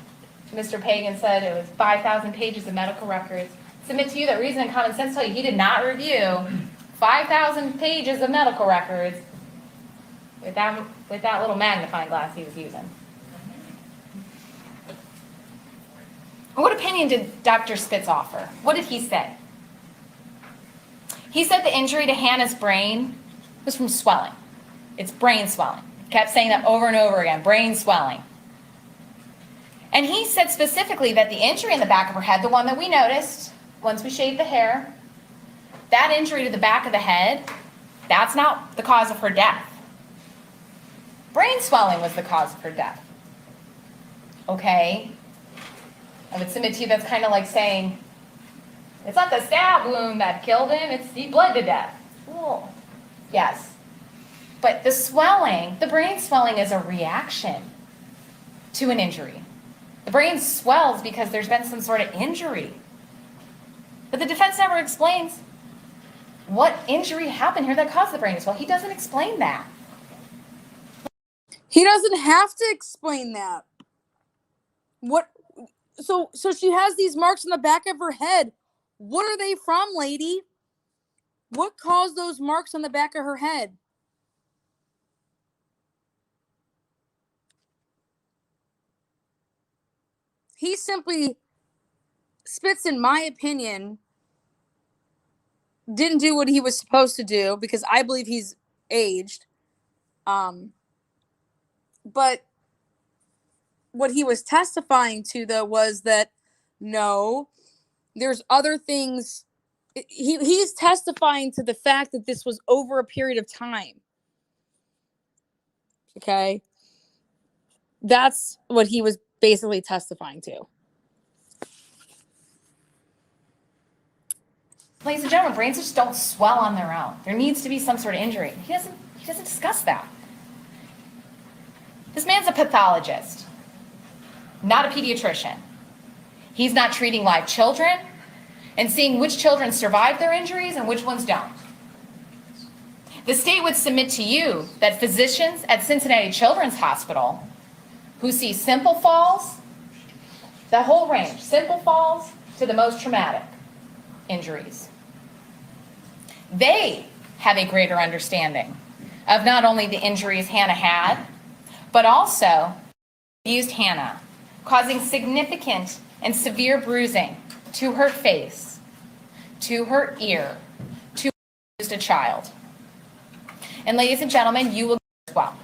Mr. Pagan said it was 5,000 pages of medical records. Submit to you that reason and common sense tell you he did not review 5,000 pages of medical records with that little magnifying glass he was using. What opinion did Dr. Spitz offer? What did he say? He said the injury to Hannah's brain was from swelling. It's brain swelling. Kept saying that over and over again, brain swelling. And he said specifically that the injury in the back of her head, the one that we noticed once we shaved the hair, that injury to the back of the head, that's not the cause of her death. Brain swelling was the cause of her death. Okay? I would submit to you that's kind of like saying, it's not the stab wound that killed him, it's he bled to death. Cool. Yes. But the swelling, the brain swelling is a reaction to an injury. The brain swells because there's been some sort of injury. But the defense never explains what injury happened here that caused the brain to swell. He doesn't explain that. He doesn't have to explain that. What? So she has these marks on the back of her head. What are they from, lady? What caused those marks on the back of her head? He simply, Spitz, in my opinion, didn't do what he was supposed to do because I believe he's aged. But what he was testifying to, though, was that no, there's other things. He's testifying to the fact that this was over a period of time. Okay? That's what he was basically testifying to. Ladies and gentlemen, brains just don't swell on their own. There needs to be some sort of injury. He doesn't discuss that. This man's a pathologist, not a pediatrician. He's not treating live children and seeing which children survive their injuries and which ones don't. The state would submit to you that physicians at Cincinnati Children's Hospital who see simple falls, the whole range, simple falls to the most traumatic injuries, they have a greater understanding of not only the injuries Hannah had, but also abused Hannah, causing significant and severe bruising to her face, to her ear, to a child. And ladies and gentlemen, you will as well.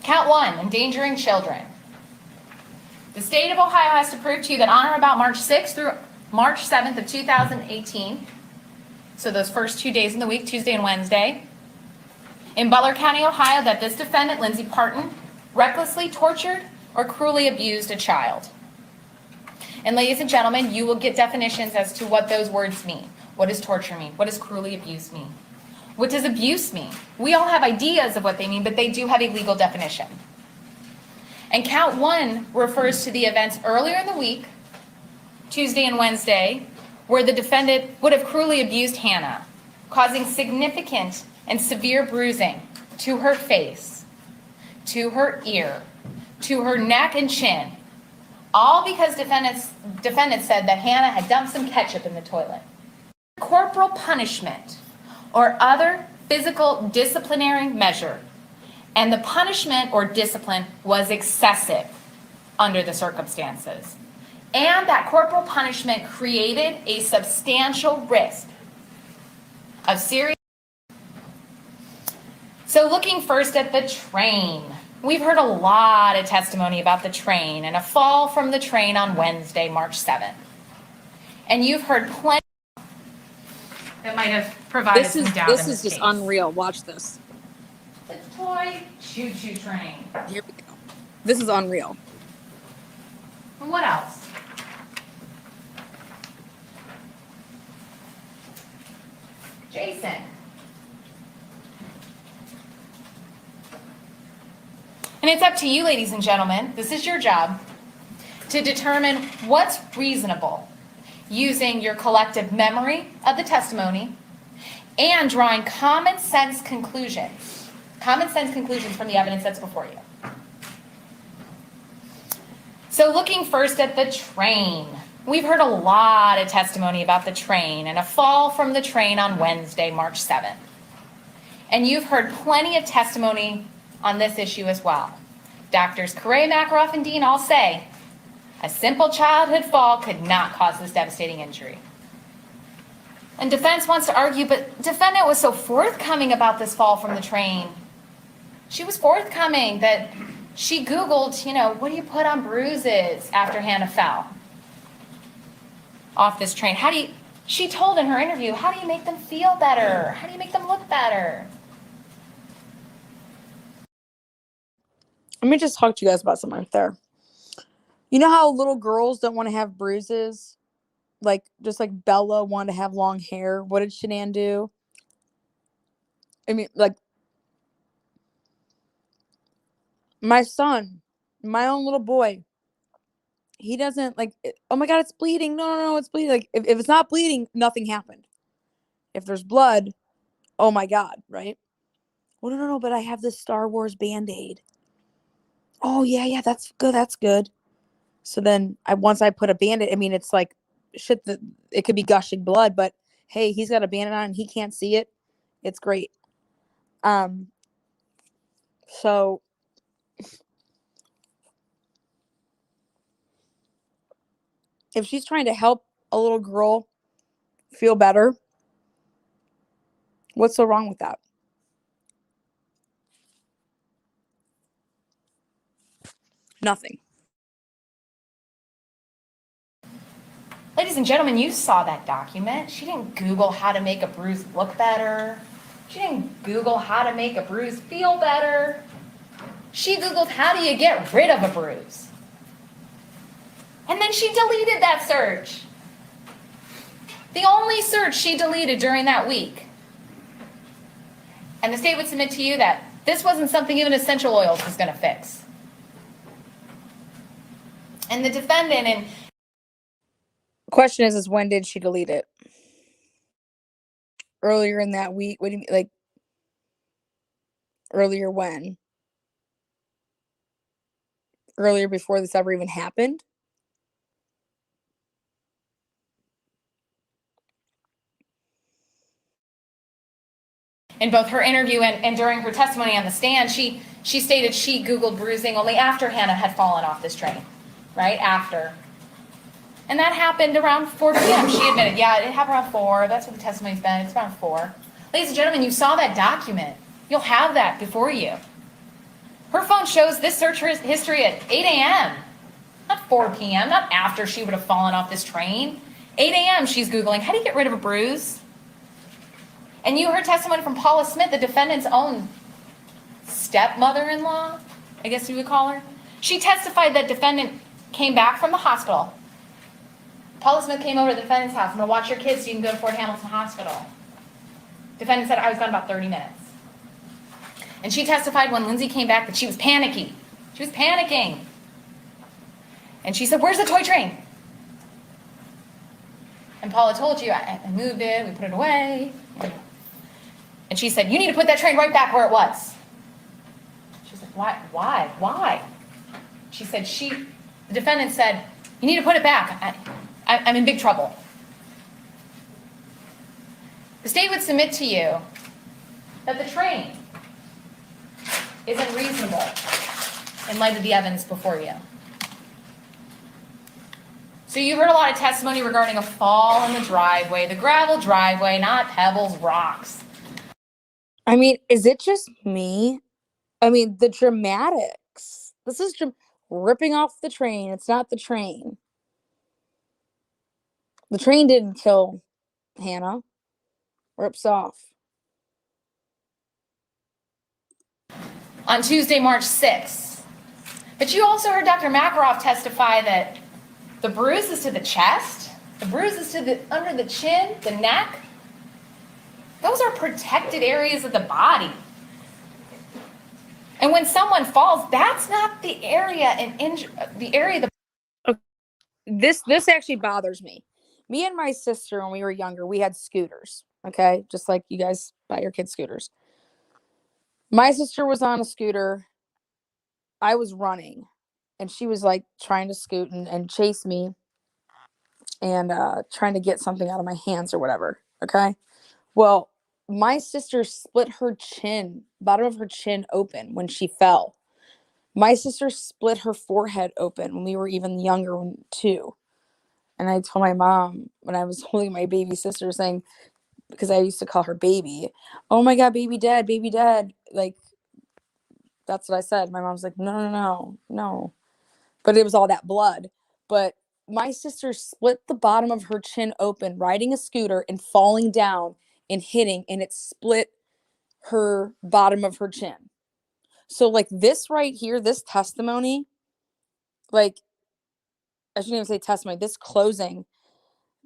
Count 1, endangering children. The state of Ohio has to prove to you that on or about March 6th through March 7th of 2018, so those first 2 days in the week, Tuesday and Wednesday, in Butler County, Ohio, that this defendant, Lindsay Partin, recklessly tortured or cruelly abused a child. And ladies and gentlemen, you will get definitions as to what those words mean. What does torture mean? What does cruelly abuse mean? What does abuse mean? We all have ideas of what they mean, but they do have a legal definition. And count 1 refers to the events earlier in the week, Tuesday and Wednesday, where the defendant would have cruelly abused Hannah, causing significant and severe bruising to her face, to her ear, to her neck and chin, all because defendant said that Hannah had dumped some ketchup in the toilet. Corporal punishment or other physical disciplinary measure, and the punishment or discipline was excessive under the circumstances, and that corporal punishment created a substantial risk of serious. So looking first at the train, we've heard a lot of testimony about the train and a fall from the train on Wednesday, March 7th. And you've heard plenty that might have provided some doubt in this is just case. unreal. Watch this. The toy choo-choo train. Here we go. This is unreal. And what else? Jason. And it's up to you, ladies and gentlemen, this is your job, to determine what's reasonable using your collective memory of the testimony and drawing common sense conclusions from the evidence that's before you. So looking first at the train, we've heard a lot of testimony about the train and a fall from the train on Wednesday, March 7th. And you've heard plenty of testimony on this issue as well. Doctors Correa, Makaroff, and Dean all say a simple childhood fall could not cause this devastating injury. And defense wants to argue, but defendant was so forthcoming about this fall from the train. She was forthcoming that she Googled, what do you put on bruises after Hannah fell off this train? She told in her interview, how do you make them feel better? How do you make them look better? Let me just talk to you guys about something right there. You know how little girls don't want to have bruises? Just like Bella wanted to have long hair. What did Shanann do? I mean, my son, my own little boy, he doesn't oh my God, it's bleeding. No, it's bleeding. If it's not bleeding, nothing happened. If there's blood, oh my God, right? Well, no, but I have this Star Wars Band-Aid. Oh, yeah, that's good. So then once I put a Band-Aid, it's like, shit, it could be gushing blood, but hey, he's got a Band-Aid on and he can't see it. It's great. So if she's trying to help a little girl feel better, what's so wrong with that? Nothing. Ladies and gentlemen, you saw that document. She didn't Google how to make a bruise look better. She didn't Google how to make a bruise feel better. She Googled how do you get rid of a bruise. And then she deleted that search. The only search she deleted during that week. And the state would submit to you that this wasn't something even essential oils was going to fix. And the defendant and Question is when did she delete it? Earlier in that week? What do you mean? Earlier when? Earlier before this ever even happened? in both her interview and during her testimony on the stand, she stated she Googled bruising only after Hannah had fallen off this train, right? After. And that happened around 4 p.m. She admitted, yeah, it happened around 4. That's what the testimony's been. It's around 4. Ladies and gentlemen, you saw that document. You'll have that before you. Her phone shows this search history at 8 a.m., not 4 p.m., not after she would have fallen off this train. 8 a.m. she's Googling, how do you get rid of a bruise? And you heard testimony from Paula Smith, the defendant's own stepmother-in-law, I guess you would call her. She testified that defendant came back from the hospital. Paula Smith came over to the defendant's house. I'm going to watch your kids so you can go to Fort Hamilton Hospital. Defendant said, I was gone about 30 minutes. And she testified when Lindsay came back that she was panicky. She was panicking. And she said, where's the toy train? And Paula told you, I moved it, we put it away. And she said, you need to put that train right back where it was. She's like, why? She said, the defendant said, you need to put it back. I'm in big trouble. The state would submit to you that the train isn't reasonable in light of the evidence before you. So you heard a lot of testimony regarding a fall in the driveway, the gravel driveway, not pebbles, rocks. I mean, is it just me? I mean, the dramatics. This is ripping off the train. It's not the train. The train didn't kill Hannah. Rips off. On Tuesday, March 6th. But you also heard Dr. Makaroff testify that the bruises to the chest, the bruises to the under the chin, the neck, those are protected areas of the body. And when someone falls, that's not the area This actually bothers me. Me and my sister, when we were younger, we had scooters. Okay, just like you guys buy your kids scooters. My sister was on a scooter. I was running, and she was like trying to scoot and chase me, and trying to get something out of my hands or whatever. Okay, well, my sister split her chin, bottom of her chin open when she fell. My sister split her forehead open when we were even younger too. And I told my mom when I was holding my baby sister, saying, because I used to call her baby, oh my God, baby dead, baby dead. Like, that's what I said. My mom's like, no. But it was all that blood. But my sister split the bottom of her chin open, riding a scooter and falling down and hitting, and it split her bottom of her chin. So like this right here, this testimony, like, I shouldn't even say testimony, this closing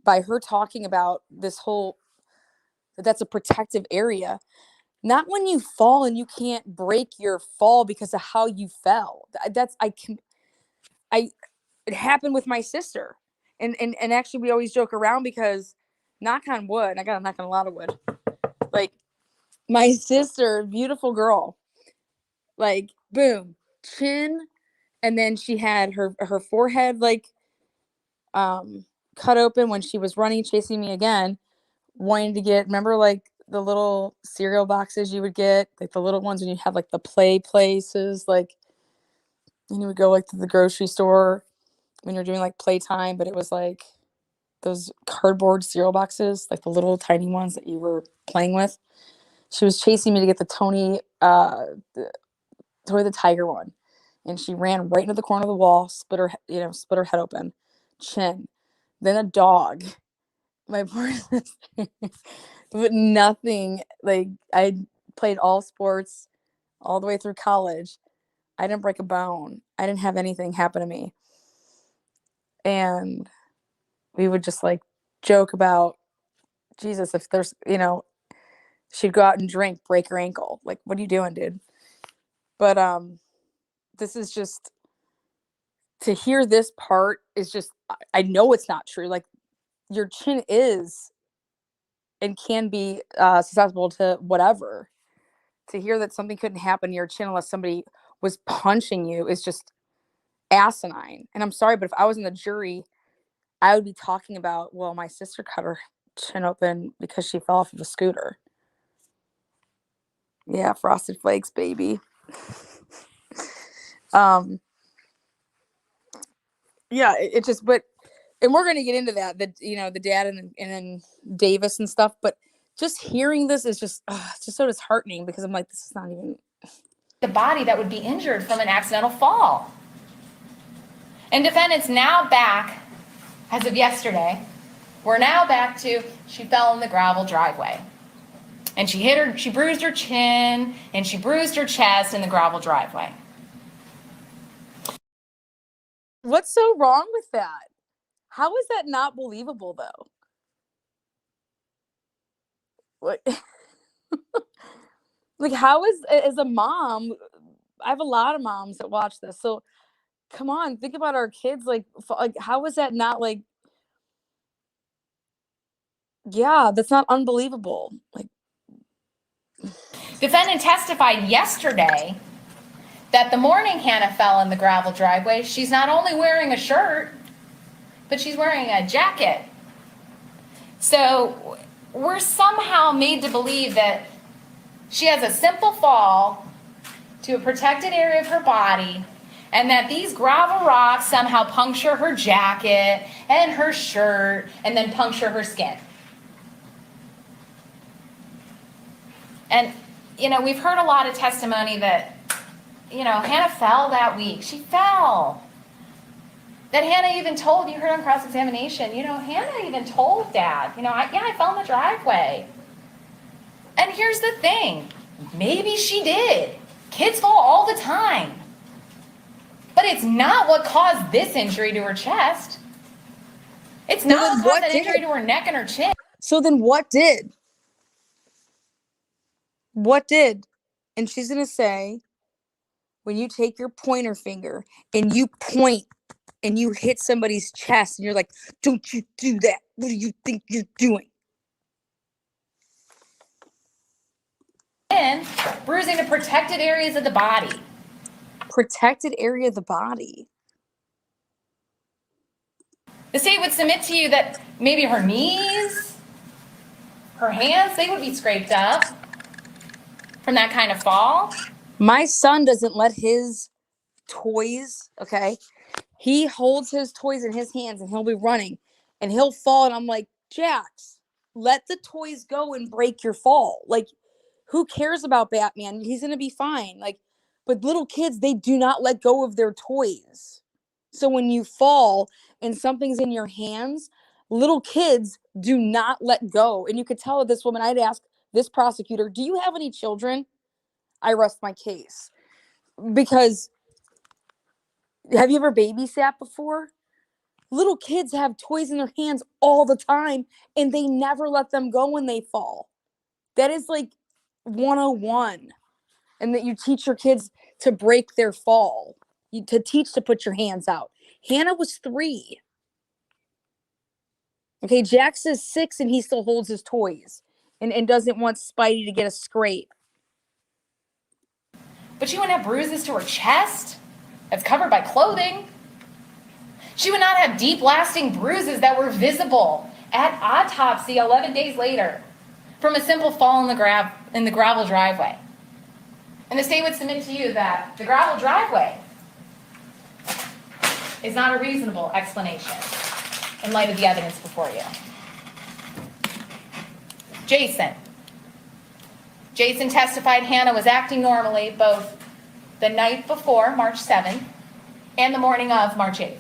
by her talking about this whole, that's a protective area. Not when you fall and you can't break your fall because of how you fell. It happened with my sister. And actually we always joke around because, knock on wood, I got to knock on a lot of wood. Like, my sister, beautiful girl, like, boom, chin, and then she had her forehead like cut open when she was running, chasing me again, wanting to get, remember like the little cereal boxes you would get, like the little ones when you have like the play places, like, and you would go like to the grocery store when you're doing like playtime, but it was like those cardboard cereal boxes, like the little tiny ones that you were playing with. She was chasing me to get the Toy the Tiger one, and she ran right into the corner of the wall, split her head open, chin, then a dog. My poor sister, but nothing. Like, I played all sports all the way through college. I didn't break a bone. I didn't have anything happen to me. And we would just like joke about, Jesus, if there's, she'd go out and drink, break her ankle. Like, what are you doing, dude? But this is just, to hear this part is just, I know it's not true. Like, your chin is and can be susceptible to whatever. To hear that something couldn't happen to your chin unless somebody was punching you is just asinine. And I'm sorry, but if I was in the jury, I would be talking about, well, my sister cut her chin open because she fell off of a scooter. Yeah, Frosted Flakes, baby. Yeah, it just, but, and we're going to get into that, the dad and then Davis and stuff, but just hearing this is just, it's just so disheartening, because I'm like, this is not even the body that would be injured from an accidental fall. And defendants now back, as of yesterday, we're now back to, she fell in the gravel driveway. And she bruised her chin, and she bruised her chest in the gravel driveway. What's so wrong with that? How is that not believable, though? What? Like, how is, as a mom, I have a lot of moms that watch this, so come on, think about our kids. Like how is that not like, Yeah, that's not unbelievable. Like, Defendant testified yesterday that the morning Hannah fell in the gravel driveway, she's not only wearing a shirt, but she's wearing a jacket. So we're somehow made to believe that she has a simple fall to a protected area of her body, and that these gravel rocks somehow puncture her jacket and her shirt and then puncture her skin. And, you know, we've heard a lot of testimony that, you know, Hannah fell that week. She fell. That Hannah even told, you heard on cross-examination, you know, Hannah even told Dad, you know, I fell in the driveway. And here's the thing, maybe she did. Kids fall all the time. But it's not what caused this injury to her chest. It's not what caused that injury to her neck and her chin. so then what did? What did? And she's going to say, when you take your pointer finger and you point and you hit somebody's chest and you're like, don't you do that. What do you think you're doing? And bruising the protected areas of the body. Protected area of the body. The state would submit to you that maybe her knees, her hands, they would be scraped up from that kind of fall. My son doesn't let his toys, okay? He holds his toys in his hands and he'll be running and he'll fall. And I'm like, Jax, let the toys go and break your fall. Like, who cares about Batman? He's going to be fine. Like, but little kids, they do not let go of their toys. So when you fall and something's in your hands, little kids do not let go. And you could tell this woman, I'd ask this prosecutor, do you have any children? I rest my case. Because have you ever babysat before? Little kids have toys in their hands all the time and they never let them go when they fall. That is like 101. And that you teach your kids to break their fall. To teach to put your hands out. Hannah was 3. Okay, Jax is 6 and he still holds his toys and doesn't want Spidey to get a scrape. But she wouldn't have bruises to her chest that's covered by clothing. She would not have deep lasting bruises that were visible at autopsy 11 days later from a simple fall in the gravel driveway. And the state would submit to you that the gravel driveway is not a reasonable explanation in light of the evidence before you. Jason testified Hannah was acting normally both the night before, March 7th, and the morning of March 8th.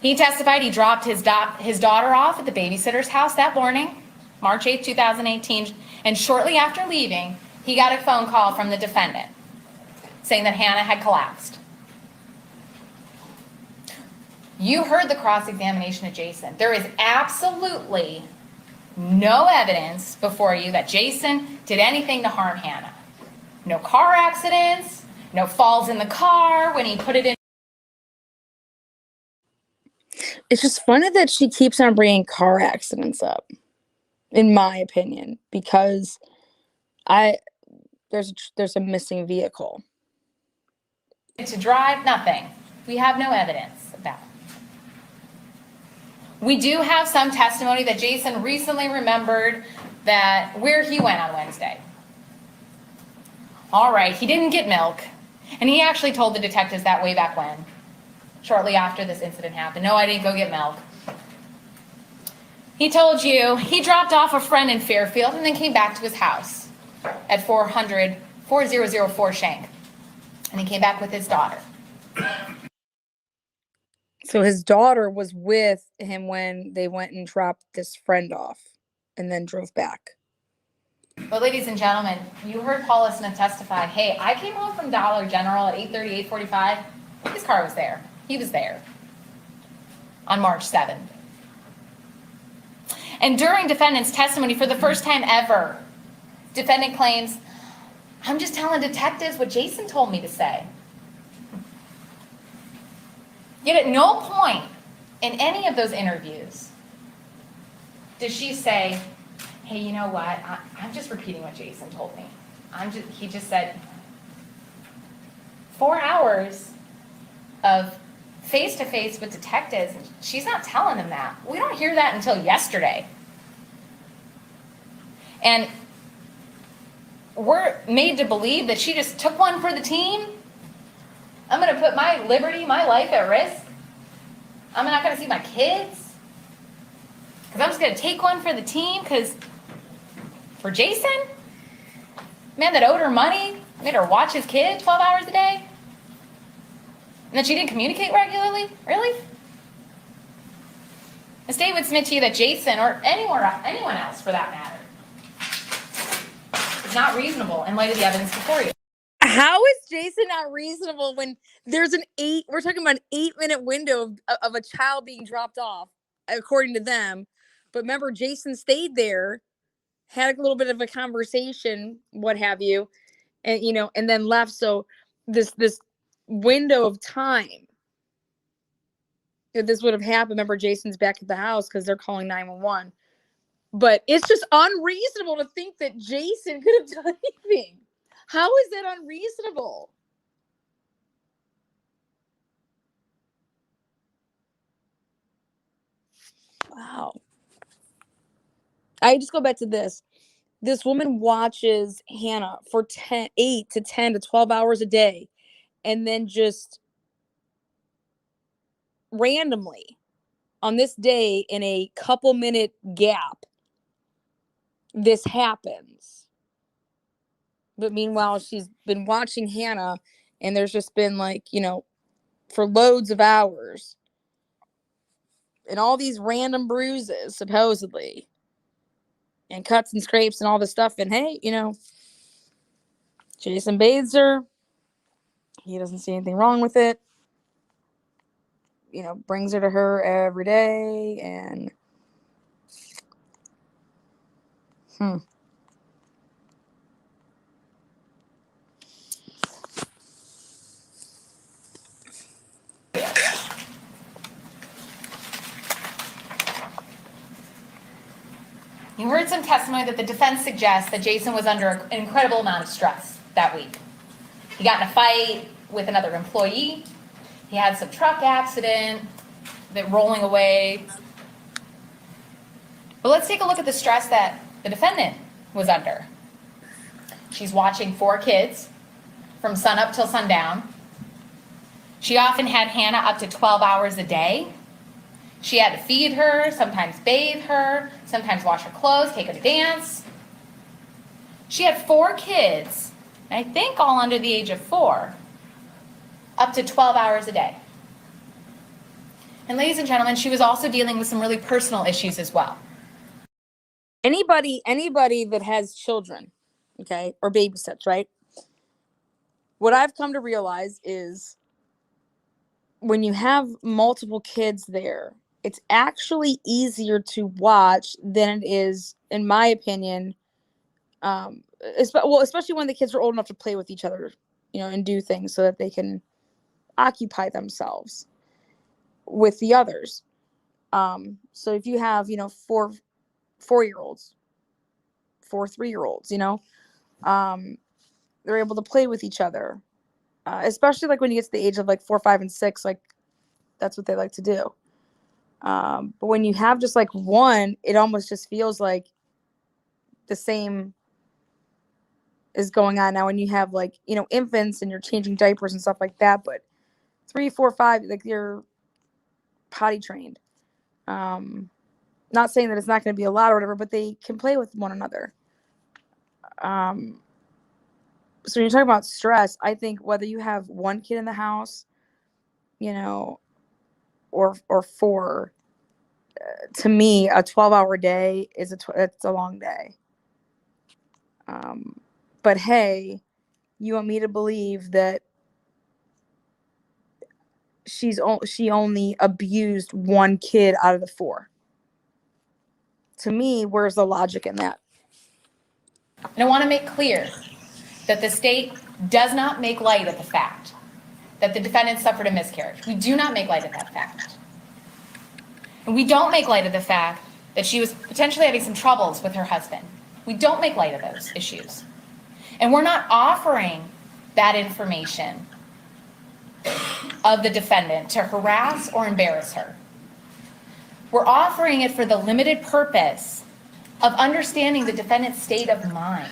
He testified he dropped his daughter off at the babysitter's house that morning, March 8th, 2018, and shortly after leaving, he got a phone call from the defendant saying that Hannah had collapsed. You heard the cross-examination of Jason. There is absolutely no evidence before you that Jason did anything to harm Hannah. No car accidents, no falls in the car when he put it in. It's just funny that she keeps on bringing car accidents up, in my opinion, because there's a missing vehicle. To drive, nothing. We have no evidence of that. We do have some testimony that Jason recently remembered that where he went on Wednesday. All right, he didn't get milk. And he actually told the detectives that way back when, shortly after this incident happened. No, I didn't go get milk. He told you he dropped off a friend in Fairfield and then came back to his house at 4004 Shank. And he came back with his daughter. So his daughter was with him when they went and dropped this friend off and then drove back. But ladies and gentlemen, you heard Paula Smith testify, hey, I came home from Dollar General at 8:30, 8:45. His car was there. He was there on March 7th. And during defendant's testimony, for the first time ever, defendant claims, I'm just telling detectives what Jason told me to say. Yet at no point in any of those interviews does she say, hey, you know what? I'm just repeating what Jason told me. He just said 4 hours of face-to-face with detectives. She's not telling them that. We don't hear that until yesterday. And we're made to believe that she just took one for the team. I'm going to put my liberty, my life at risk. I'm not going to see my kids. Because I'm just going to take one for the team because for Jason, man that owed her money, made her watch his kid 12 hours a day. And then she didn't communicate regularly? Really? The state would submit to you that Jason, or anyone else for that matter, is not reasonable in light of the evidence before you. How is Jason not reasonable when there's we're talking about an 8-minute window of a child being dropped off, according to them. But remember, Jason stayed there, had a little bit of a conversation, what have you, and and then left. So this window of time that this would have happened. Remember, Jason's back at the house because they're calling 911. But it's just unreasonable to think that Jason could have done anything. How is that unreasonable? Wow. I just go back to this. This woman watches Hannah for 8 to 10 to 12 hours a day, and then just randomly on this day in a couple minute gap, this happens. But meanwhile, she's been watching Hannah, and there's just been for loads of hours, and all these random bruises, supposedly, and cuts and scrapes and all this stuff. And hey, Jason bathes her. He doesn't see anything wrong with it. Brings her to her every day, and You heard some testimony that the defense suggests that Jason was under an incredible amount of stress that week. He got in a fight with another employee. He had some truck accident, that rolling away. But let's take a look at the stress that the defendant was under. She's watching 4 kids from sunup till sundown. She often had Hannah up to 12 hours a day. She had to feed her, sometimes bathe her, sometimes wash her clothes, take her to dance. She had 4 kids, and I think all under the age of 4, up to 12 hours a day. And ladies and gentlemen, she was also dealing with some really personal issues as well. Anybody that has children, okay, or babysits, right? What I've come to realize is when you have multiple kids there, it's actually easier to watch than it is, in my opinion, especially when the kids are old enough to play with each other, and do things so that they can occupy themselves with the others. So if you have, 4 4-year-olds, 4 3-year-olds, they're able to play with each other, especially when you get to the age of 4, 5, and 6, that's what they like to do. But when you have just one, it almost just feels like the same is going on now. When you have infants and you're changing diapers and stuff like that, but 3, 4, 5, you're potty trained. Not saying that it's not going to be a lot or whatever, but they can play with one another. So when you're talking about stress, I think whether you have 1 kid in the house, or 4, to me, a 12-hour day is it's a long day. But hey, you want me to believe that she only abused 1 kid out of the 4? To me, where's the logic in that? And I want to make clear that the state does not make light of the fact that the defendant suffered a miscarriage. We do not make light of that fact. And we don't make light of the fact that she was potentially having some troubles with her husband. We don't make light of those issues. And we're not offering that information of the defendant to harass or embarrass her. We're offering it for the limited purpose of understanding the defendant's state of mind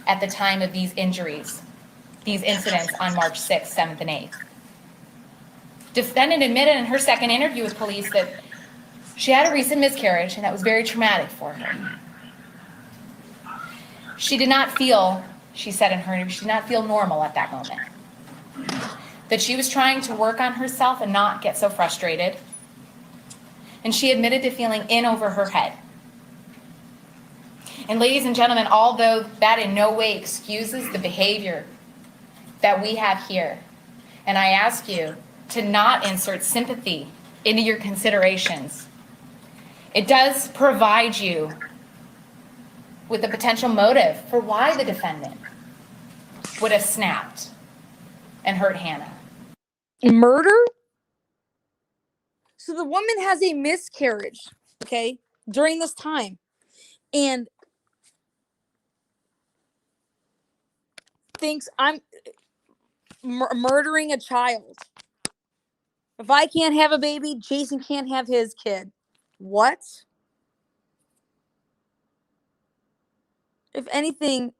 at the time of these injuries, these incidents on March 6th, 7th, and 8th. Defendant admitted in her second interview with police that she had a recent miscarriage and that was very traumatic for her. She did not feel, she said in her interview, she did not feel normal at that moment. That she was trying to work on herself and not get so frustrated. And she admitted to feeling in over her head. And ladies and gentlemen, although that in no way excuses the behavior that we have here, and I ask you to not insert sympathy into your considerations, it does provide you with a potential motive for why the defendant would have snapped and hurt Hannah. Murder? So the woman has a miscarriage, okay, during this time. And thinks I'm murdering a child. If I can't have a baby, Jason can't have his kid. What? If anything,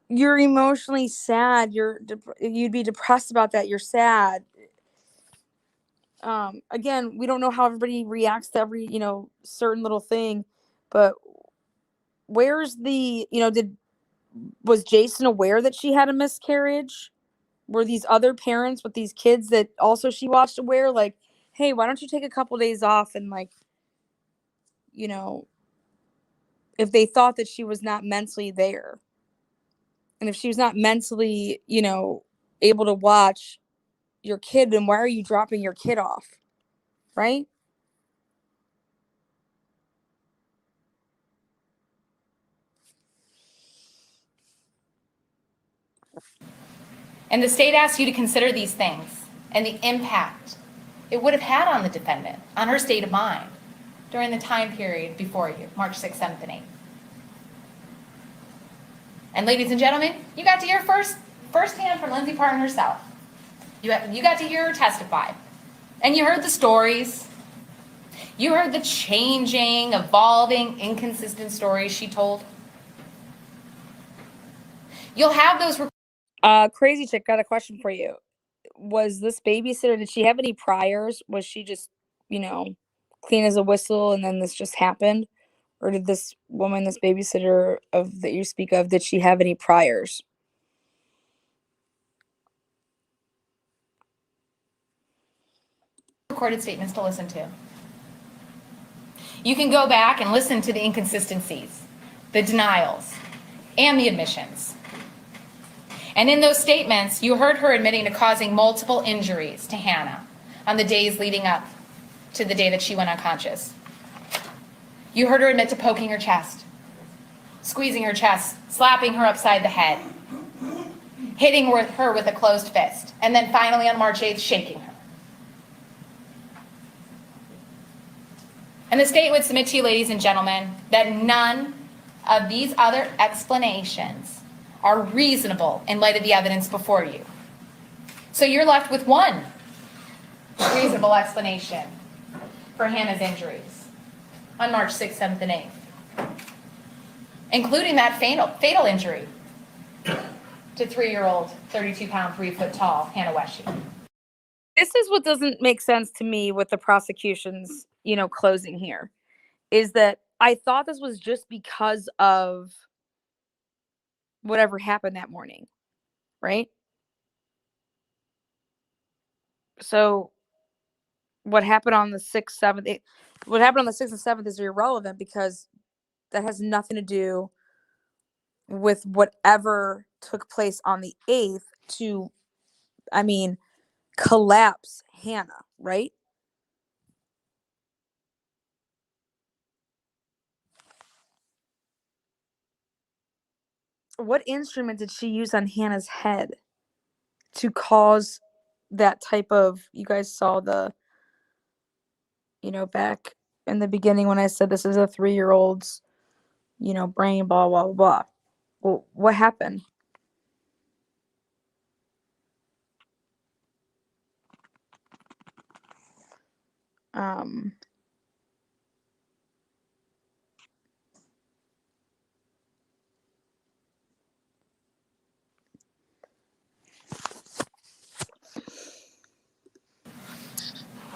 you're emotionally sad. You'd be depressed about that. You're sad. Again, we don't know how everybody reacts to every, certain little thing, but where's the, was Jason aware that she had a miscarriage? Were these other parents with these kids that also she watched aware, like, hey, why don't you take a couple days off and, like, if they thought that she was not mentally there, and if she was not mentally, able to watch your kid, then why are you dropping your kid off? Right? And the state asks you to consider these things and the impact it would have had on the defendant, on her state of mind during the time period before you, March 6th, 7th, and 8th. And ladies and gentlemen, you got to hear firsthand from Lindsay Partin herself. You got to hear her testify. And you heard the stories. You heard the changing, evolving, inconsistent stories she told. You'll have those. Crazy Chick, got a question for you. Was this babysitter, did she have any priors? Was she just, clean as a whistle and then this just happened? Or did this woman, this babysitter that you speak of, did she have any priors? Recorded statements to listen to. You can go back and listen to the inconsistencies, the denials, and the admissions. And in those statements, you heard her admitting to causing multiple injuries to Hannah on the days leading up to the day that she went unconscious. You heard her admit to poking her chest, squeezing her chest, slapping her upside the head, hitting her with a closed fist, and then finally on March 8th, shaking her. And the state would submit to you, ladies and gentlemen, that none of these other explanations are reasonable in light of the evidence before you. So you're left with one reasonable explanation for Hannah's injuries on March 6th, 7th, and 8th, including that fatal injury to 3-year-old, 32-pound, 3-foot-tall Hannah Weshy. This is what doesn't make sense to me with the prosecution's, closing here, is that I thought this was just because of whatever happened that morning, right? So what happened on the 6th, 7th, 8th, what happened on the 6th and 7th is irrelevant because that has nothing to do with whatever took place on the 8th to, collapse Hannah, right? What instrument did she use on Hannah's head to cause that type of, you guys saw the, back in the beginning when I said this is a 3-year-old's, brain, blah, blah, blah, blah. Well, what happened? Um,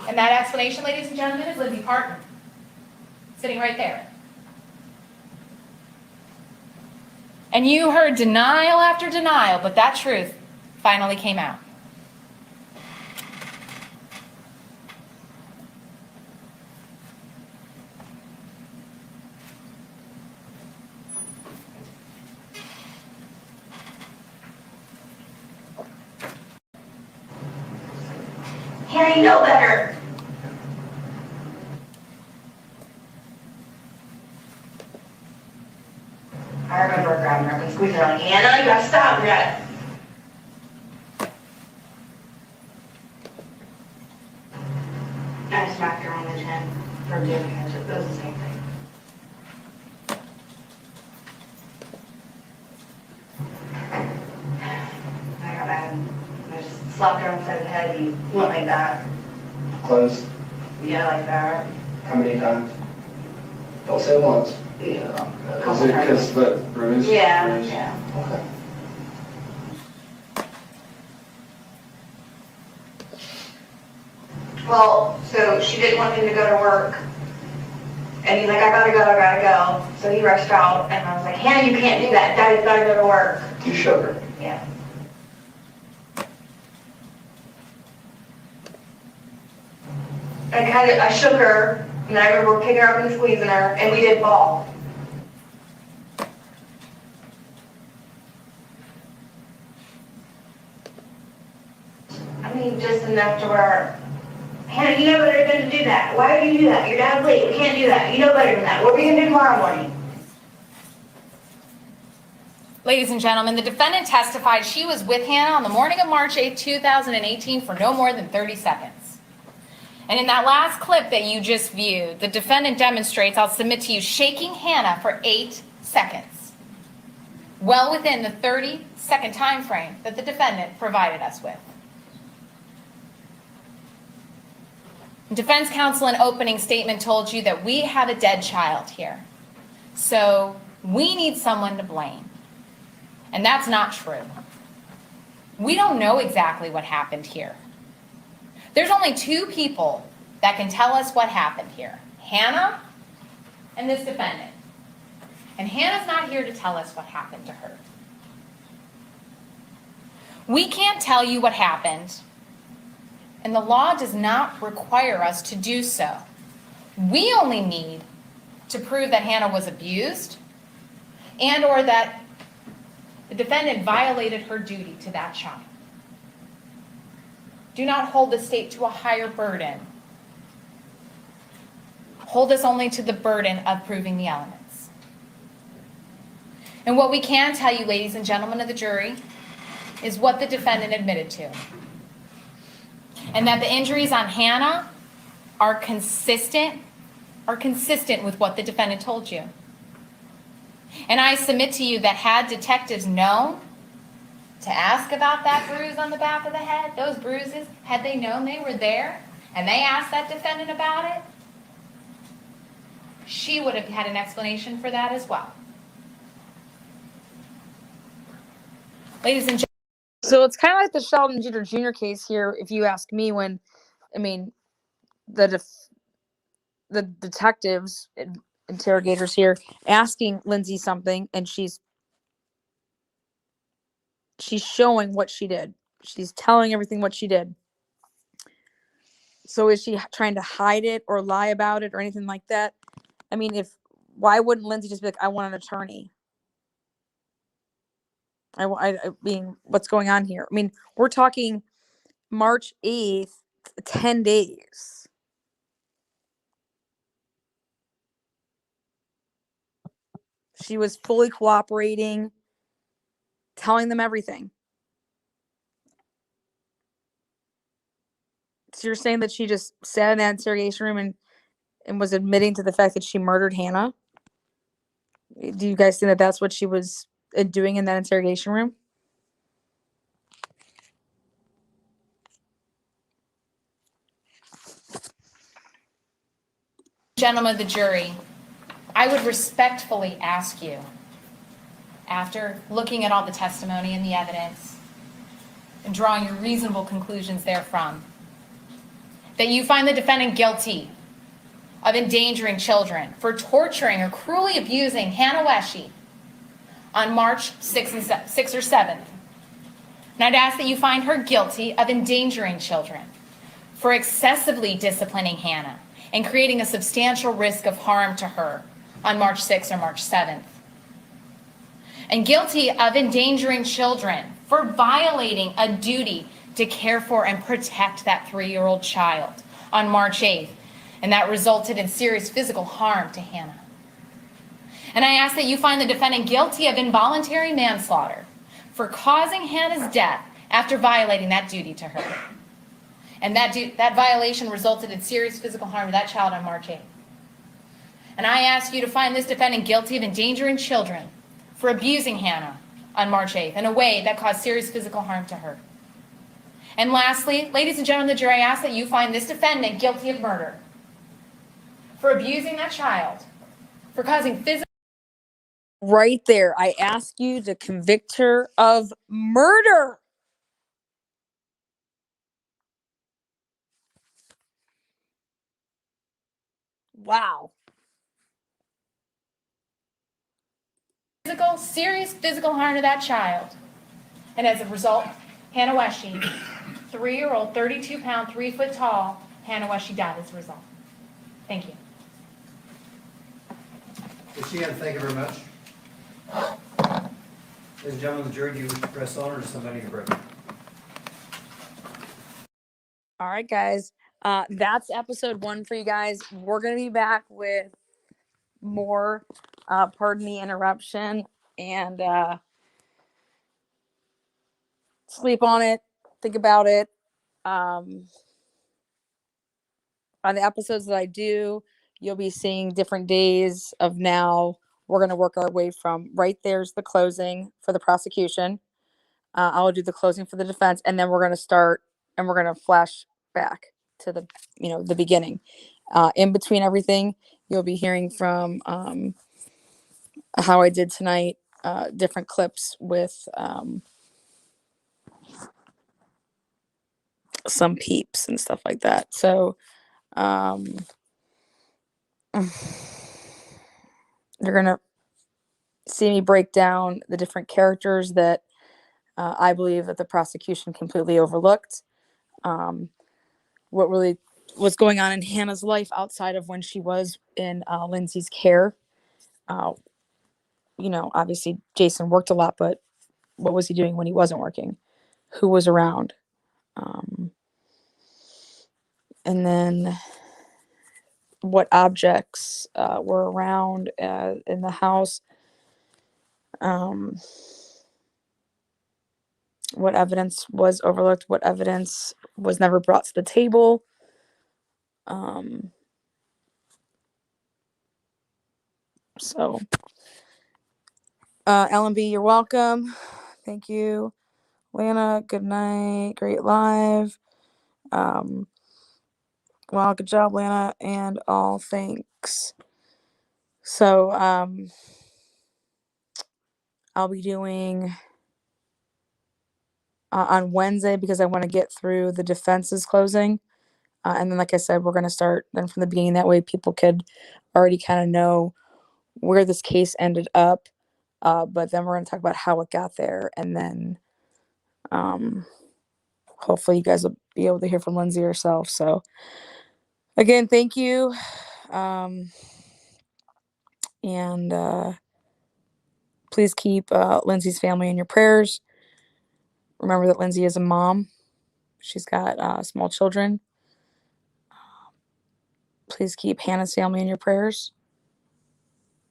And that explanation, ladies and gentlemen, is Lindsay Partin, sitting right there. And you heard denial after denial, but that truth finally came out. Hannah, you know better. I remember grabbing her and squeezing her on. Hannah, you gotta stop. You gotta. I smacked her on the chin for doing it. It was the same thing. I got mad. I just slapped her on the side of the head. You went like that. Close. Yeah, like that. How many times? Don't say once. Yeah. Is it because the bruise? Yeah, Bruise? yeah. Okay. Well, so she didn't want him to go to work. And he's like, I gotta go. So he rushed out, and I was like, Hannah, you can't do that. Daddy's gotta go to work. You shook her. Yeah. I shook her, and I remember picking her up and squeezing her, and we did fall. I mean, just enough to where, Hannah, you know better than to do that. Why would you do that? Your dad's late. We can't do that. You know better than that. What are we gonna do tomorrow morning? Ladies and gentlemen, the defendant testified she was with Hannah on the morning of March 8, 2018 for no more than 30 seconds. And in that last clip that you just viewed, the defendant demonstrates, I'll submit to you, shaking Hannah for 8 seconds. Well within the 30-second time frame that the defendant provided us with. Defense counsel in opening statement told you that we have a dead child here. So we need someone to blame. And that's not true. We don't know exactly what happened here. There's only 2 people that can tell us what happened here. Hannah and this defendant. And Hannah's not here to tell us what happened to her. We can't tell you what happened, and the law does not require us to do so. We only need to prove that Hannah was abused and or that the defendant violated her duty to that child. Do not hold the state to a higher burden. Hold us only to the burden of proving the elements. And what we can tell you, ladies and gentlemen of the jury, is what the defendant admitted to. And that the injuries on Hannah are consistent with what the defendant told you. And I submit to you that had detectives known to ask about that bruise on the back of the head, those bruises, had they known they were there, and they asked that defendant about it, she would have had an explanation for that as well. Ladies and gentlemen. So it's kind of like the Sheldon Jeter Jr. case here, if you ask me, when, the detectives, interrogators here, asking Lindsay something, and she's showing what she did. She's telling everything what she did. So is she trying to hide it or lie about it or anything like that? Why wouldn't Lindsay just be like, I want an attorney? I mean, what's going on here? We're talking March 8th, 10 days. She was fully cooperating, telling them everything. So you're saying that she just sat in that interrogation room and and was admitting to the fact that she murdered Hannah. Do you guys think that that's what she was doing in that interrogation room? Gentlemen of the jury, I would respectfully ask you, after looking at all the testimony and the evidence and drawing your reasonable conclusions therefrom, that you find the defendant guilty of endangering children for torturing or cruelly abusing Hannah Weshy on March 6th or 7th. And I'd ask that you find her guilty of endangering children for excessively disciplining Hannah and creating a substantial risk of harm to her on March 6th or March 7th. And guilty of endangering children for violating a duty to care for and protect that 3-year-old child on March 8th. And that resulted in serious physical harm to Hannah. And I ask that you find the defendant guilty of involuntary manslaughter for causing Hannah's death after violating that duty to her. And that violation resulted in serious physical harm to that child on March 8th. And I ask you to find this defendant guilty of endangering children for abusing Hannah on March 8th in a way that caused serious physical harm to her. And lastly, ladies and gentlemen of the jury, I ask that you find this defendant guilty of murder for abusing that child, for causing physical... Right there, I ask you to convict her of murder. Wow. Serious physical harm to that child. And as a result, Hannah Weshy, 3-year-old, 32-pound, 3-foot tall, Hannah Weshy died as a result. Thank you. Ms. Sheehan, thank you very much. Ladies and gentlemen of the jury, do you wish to press on or does somebody need a break? All right, guys. That's episode 1 for you guys. We're going to be back with more Pardon the Interruption, and sleep on it, think about it. On the episodes that I do, you'll be seeing different days of now. We're going to work our way from right there's the closing for the prosecution. I'll do the closing for the defense, and then we're going to start and we're going to flash back to the the beginning. In between everything, you'll be hearing from how I did tonight, different clips with some peeps and stuff like that. So you're going to see me break down the different characters that I believe that the prosecution completely overlooked. What really was going on in Hannah's life outside of when she was in Lindsay's care. Obviously Jason worked a lot, but what was he doing when he wasn't working? Who was around? And then what objects were around in the house? What evidence was overlooked? What evidence was never brought to the table? So, LMB, you're welcome. Thank you. Lana, good night. Great live. Well, good job, Lana, and all thanks. So, I'll be doing on Wednesday because I want to get through the defense's closing. And then, like I said, we're going to start then from the beginning. That way people could already kind of know where this case ended up. But then we're going to talk about how it got there. And then hopefully you guys will be able to hear from Lindsay herself. So again, thank you. And please keep Lindsay's family in your prayers. Remember that Lindsay is a mom. She's got small children. Please keep Hannah's family in your prayers.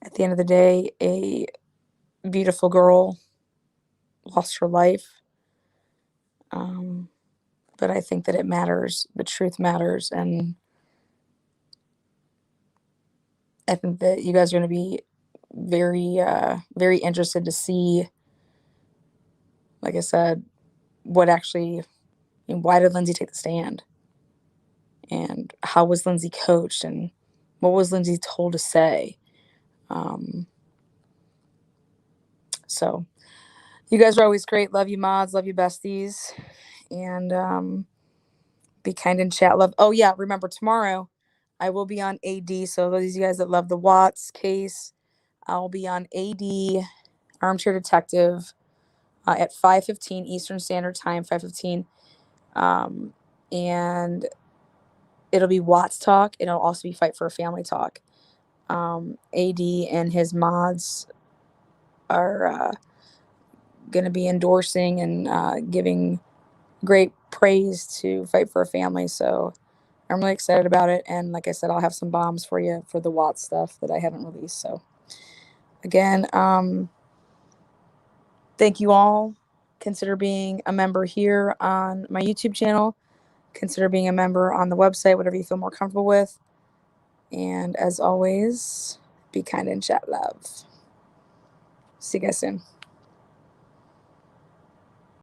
At the end of the day, a beautiful girl lost her life. But I think that it matters. The truth matters. And I think that you guys are going to be very interested to see, like I said, what actually, why did Lindsay take the stand? And how was Lindsay coached? And what was Lindsay told to say? So you guys are always great. Love you, mods. Love you, besties. And be kind and chat. Love. Oh, yeah. Remember, tomorrow I will be on AD. So those of you guys that love the Watts case, I'll be on AD, Armchair Detective, at 5:15 Eastern Standard Time, 5:15. And it'll be Watts Talk. It'll also be Fight for a Family Talk. AD and his mods are going to be endorsing and giving great praise to Fight for a Family. So I'm really excited about it. And like I said, I'll have some bombs for you for the Watts stuff that I haven't released. So again, thank you all. Consider being a member here on my YouTube channel. Consider being a member on the website, whatever you feel more comfortable with. And as always, be kind and chat love. See you guys soon.